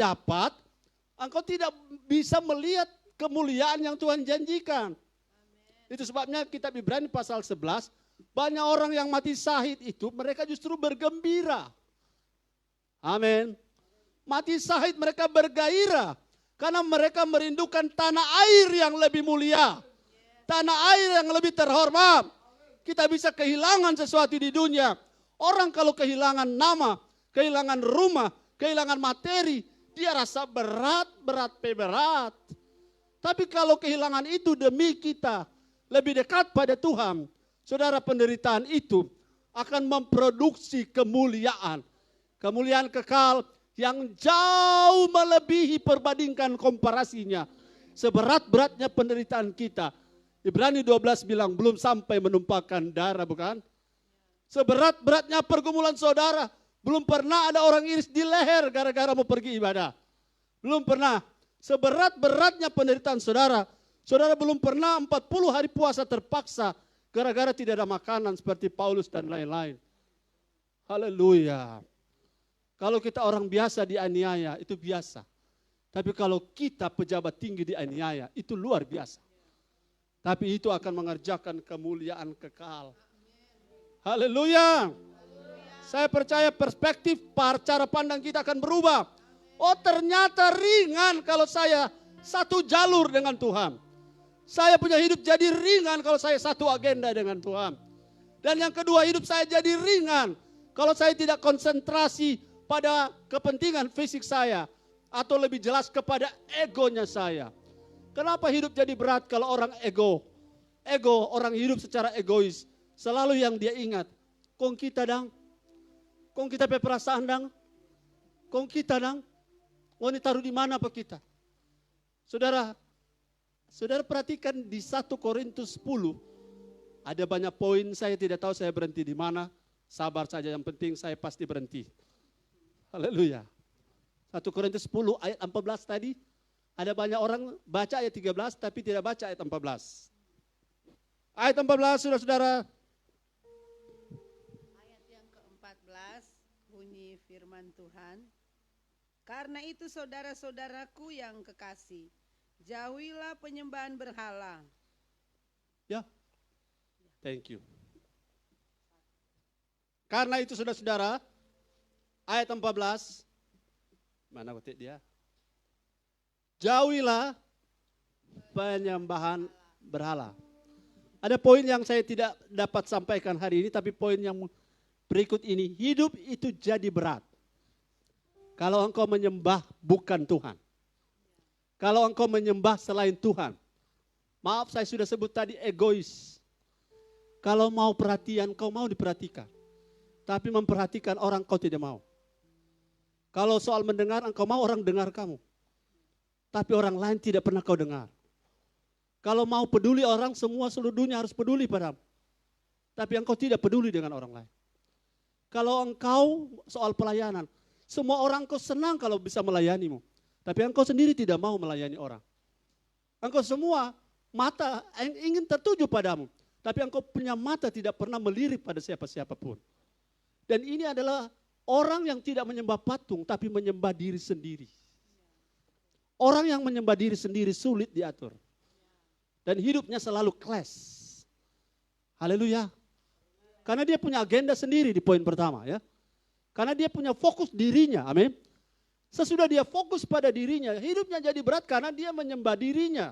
bisa melihat kemuliaan yang Tuhan janjikan. Itu sebabnya kitab Ibrani pasal 11, banyak orang yang mati syahid itu, mereka justru bergembira. Amin. Mati syahid mereka bergairah, karena mereka merindukan tanah air yang lebih mulia. Tanah air yang lebih terhormat. Kita bisa kehilangan sesuatu di dunia. Orang kalau kehilangan nama, kehilangan rumah, kehilangan materi, dia rasa berat. Tapi kalau kehilangan itu demi kita lebih dekat pada Tuhan, saudara, penderitaan itu akan memproduksi kemuliaan. Kemuliaan kekal yang jauh melebihi perbandingkan komparasinya. Seberat-beratnya penderitaan kita. Ibrani 12 bilang belum sampai menumpahkan darah, bukan? Seberat-beratnya pergumulan saudara. Belum pernah ada orang iris di leher gara-gara mau pergi ibadah. Belum pernah. Seberat-beratnya penderitaan saudara. Saudara belum pernah 40 hari puasa terpaksa gara-gara tidak ada makanan seperti Paulus dan lain-lain. Haleluya. Kalau kita orang biasa dianiaya, itu biasa. Tapi kalau kita pejabat tinggi dianiaya, itu luar biasa. Tapi itu akan mengerjakan kemuliaan kekal. Haleluya. Saya percaya perspektif, cara pandang kita akan berubah. Oh, ternyata ringan kalau saya satu jalur dengan Tuhan. Saya punya hidup jadi ringan kalau saya satu agenda dengan Tuhan. Dan yang kedua, hidup saya jadi ringan kalau saya tidak konsentrasi pada kepentingan fisik saya. Atau lebih jelas kepada egonya saya. Kenapa hidup jadi berat kalau orang ego? Ego, orang hidup secara egois. Selalu yang dia ingat. Kong kita dang. Kong kita perasaan dang. Kong kita dang. Oh, ini taruh di mana apa kita? Saudara perhatikan di 1 Korintus 10. Ada banyak poin, saya tidak tahu saya berhenti di mana. Sabar saja, yang penting saya pasti berhenti. Haleluya. 1 Korintus 10 ayat 14 tadi. Ada banyak orang baca ayat 13 tapi tidak baca ayat 14. Ayat 14 saudara-saudara. Ayat yang ke-14 bunyi firman Tuhan. Karena itu saudara-saudaraku yang kekasih, jauhilah penyembahan berhala. Ya, thank you. Karena itu saudara-saudara, ayat 14, mana ketik dia? Jauhilah penyembahan berhala. Ada poin yang saya tidak dapat sampaikan hari ini, tapi poin yang berikut ini. Hidup itu jadi berat kalau engkau menyembah bukan Tuhan. Kalau engkau menyembah selain Tuhan. Maaf, saya sudah sebut tadi egois. Kalau mau perhatian, kau mau diperhatikan. Tapi memperhatikan orang kau tidak mau. Kalau soal mendengar, engkau mau orang dengar kamu. Tapi orang lain tidak pernah kau dengar. Kalau mau peduli orang, semua seluruh dunia harus peduli padamu. Tapi engkau tidak peduli dengan orang lain. Kalau engkau soal pelayanan, semua orang kau senang kalau bisa melayanimu. Tapi engkau sendiri tidak mau melayani orang. Engkau semua mata ingin tertuju padamu. Tapi engkau punya mata tidak pernah melirik pada siapa-siapa pun. Dan ini adalah orang yang tidak menyembah patung, tapi menyembah diri sendiri. Orang yang menyembah diri sendiri sulit diatur. Dan hidupnya selalu clash. Haleluya. Karena dia punya agenda sendiri di poin pertama ya. Karena dia punya fokus dirinya, amin. Sesudah dia fokus pada dirinya, hidupnya jadi berat karena dia menyembah dirinya.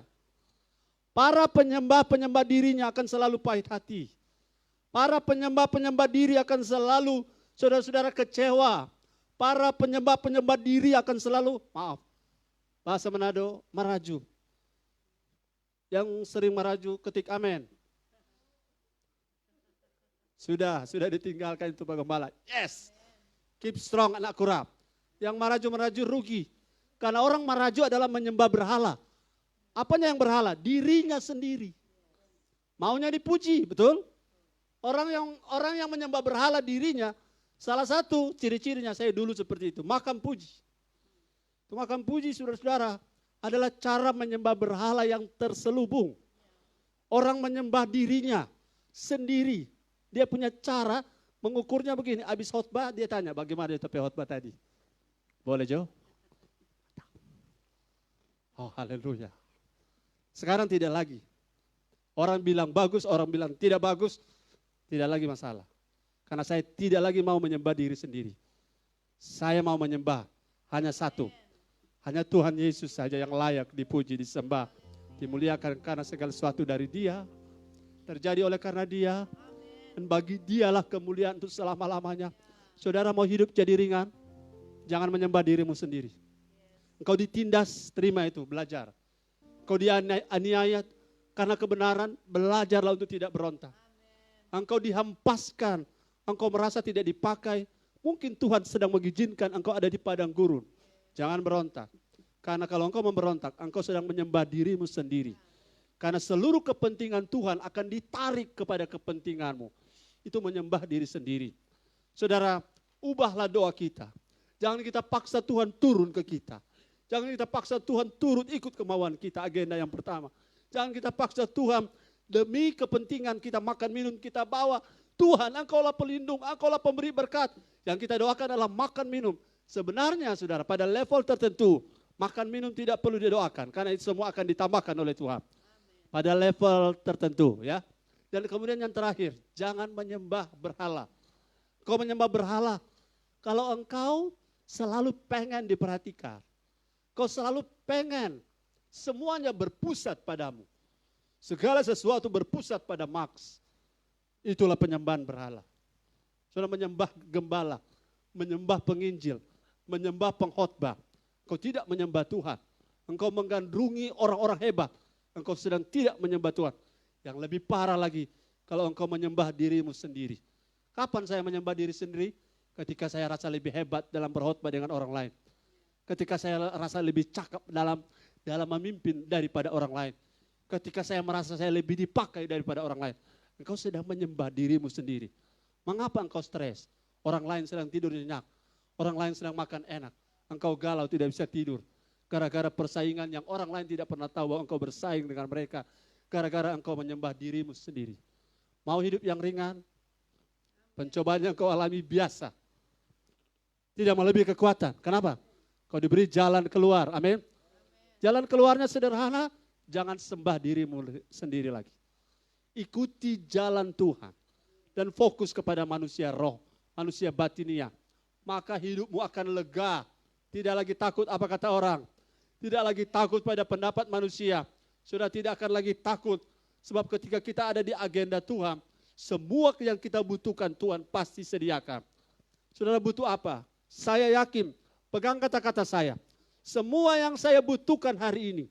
Para penyembah dirinya akan selalu pahit hati. Para penyembah diri akan selalu saudara-saudara kecewa. Para penyembah diri akan selalu, maaf, bahasa Manado, meraju. Yang sering meraju ketik amin. Sudah ditinggalkan itu penggembala. Yes. Keep strong anakku Rab. Yang meraju-meraju rugi. Karena orang meraju adalah menyembah berhala. Apanya yang berhala? Dirinya sendiri. Maunya dipuji, betul? Orang yang menyembah berhala dirinya, salah satu ciri-cirinya saya dulu seperti itu, makan puji. Itu makan puji saudara-saudara adalah cara menyembah berhala yang terselubung. Orang menyembah dirinya sendiri. Dia punya cara mengukurnya begini, habis khotbah dia tanya bagaimana dia tapi khotbah tadi. Boleh Jo? Oh haleluya. Sekarang tidak lagi. Orang bilang bagus, orang bilang tidak bagus, tidak lagi masalah. Karena saya tidak lagi mau menyembah diri sendiri. Saya mau menyembah hanya satu. Hanya Tuhan Yesus saja yang layak dipuji, disembah, dimuliakan karena segala sesuatu dari Dia. Terjadi oleh karena Dia. Dan bagi Dialah kemuliaan untuk selama-lamanya. Saudara mau hidup jadi ringan, jangan menyembah dirimu sendiri. Engkau ditindas, terima itu, belajar. Engkau dianiaya karena kebenaran, belajarlah untuk tidak berontak. Engkau dihempaskan, engkau merasa tidak dipakai, mungkin Tuhan sedang mengizinkan engkau ada di padang gurun. Jangan berontak. Karena kalau engkau memberontak, engkau sedang menyembah dirimu sendiri. Karena seluruh kepentingan Tuhan akan ditarik kepada kepentinganmu. Itu menyembah diri sendiri. Saudara, ubahlah doa kita. Jangan kita paksa Tuhan turun ke kita. Jangan kita paksa Tuhan turun ikut kemauan kita, agenda yang pertama. Jangan kita paksa Tuhan demi kepentingan kita makan minum kita bawa. Tuhan, Engkaulah pelindung, Engkaulah pemberi berkat. Yang kita doakan adalah makan minum. Sebenarnya saudara, pada level tertentu, makan minum tidak perlu didoakan. Karena itu semua akan ditambahkan oleh Tuhan. Pada level tertentu ya. Dan kemudian yang terakhir, jangan menyembah berhala. Kau menyembah berhala, kalau engkau selalu pengen diperhatikan. Kau selalu pengen semuanya berpusat padamu. Segala sesuatu berpusat pada Max. Itulah penyembahan berhala. Saudara menyembah gembala, menyembah penginjil, menyembah pengkhotbah. Kau tidak menyembah Tuhan. Engkau menggandrungi orang-orang hebat. Engkau sedang tidak menyembah Tuhan. Yang lebih parah lagi, kalau engkau menyembah dirimu sendiri. Kapan saya menyembah diri sendiri? Ketika saya rasa lebih hebat dalam berkhotbah dengan orang lain. Ketika saya rasa lebih cakap dalam memimpin daripada orang lain. Ketika saya merasa saya lebih dipakai daripada orang lain. Engkau sedang menyembah dirimu sendiri. Mengapa engkau stres? Orang lain sedang tidur nyenyak. Orang lain sedang makan enak. Engkau galau tidak bisa tidur. Gara-gara persaingan yang orang lain tidak pernah tahu bahwa engkau bersaing dengan mereka. Gara-gara engkau menyembah dirimu sendiri. Mau hidup yang ringan? Pencobaan yang kau alami biasa. Tidak melebihi kekuatan. Kenapa? Kau diberi jalan keluar. Amin. Jalan keluarnya sederhana. Jangan sembah dirimu sendiri lagi. Ikuti jalan Tuhan. Dan fokus kepada manusia roh. Manusia batinia. Maka hidupmu akan lega. Tidak lagi takut apa kata orang. Tidak lagi takut pada pendapat manusia. Sudah tidak akan lagi takut. Sebab ketika kita ada di agenda Tuhan. Semua yang kita butuhkan Tuhan pasti sediakan. Saudara butuh apa? Saya yakin. Pegang kata-kata saya. Semua yang saya butuhkan hari ini.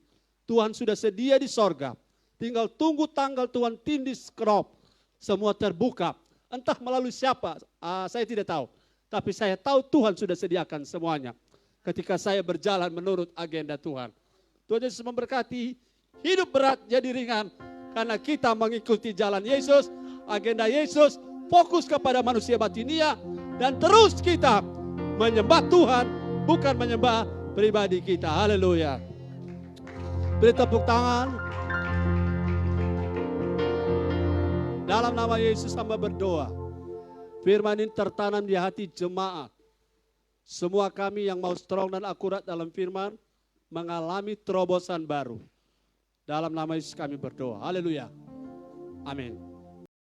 Tuhan sudah sedia di sorga. Tinggal tunggu tanggal Tuhan tindis kerop. Semua terbuka. Entah melalui siapa. Saya tidak tahu. Tapi saya tahu Tuhan sudah sediakan semuanya. Ketika saya berjalan menurut agenda Tuhan. Tuhan Yesus memberkati. Hidup berat jadi ringan. Karena kita mengikuti jalan Yesus. Agenda Yesus. Fokus kepada manusia batinia. Dan terus kita menyembah Tuhan. Bukan menyembah pribadi kita. Haleluya. Beri tepuk tangan. Dalam nama Yesus hamba berdoa. Firman ini tertanam di hati jemaat. Semua kami yang mau strong dan akurat dalam firman. Mengalami terobosan baru. Dalam nama Yesus kami berdoa. Haleluya. Amin.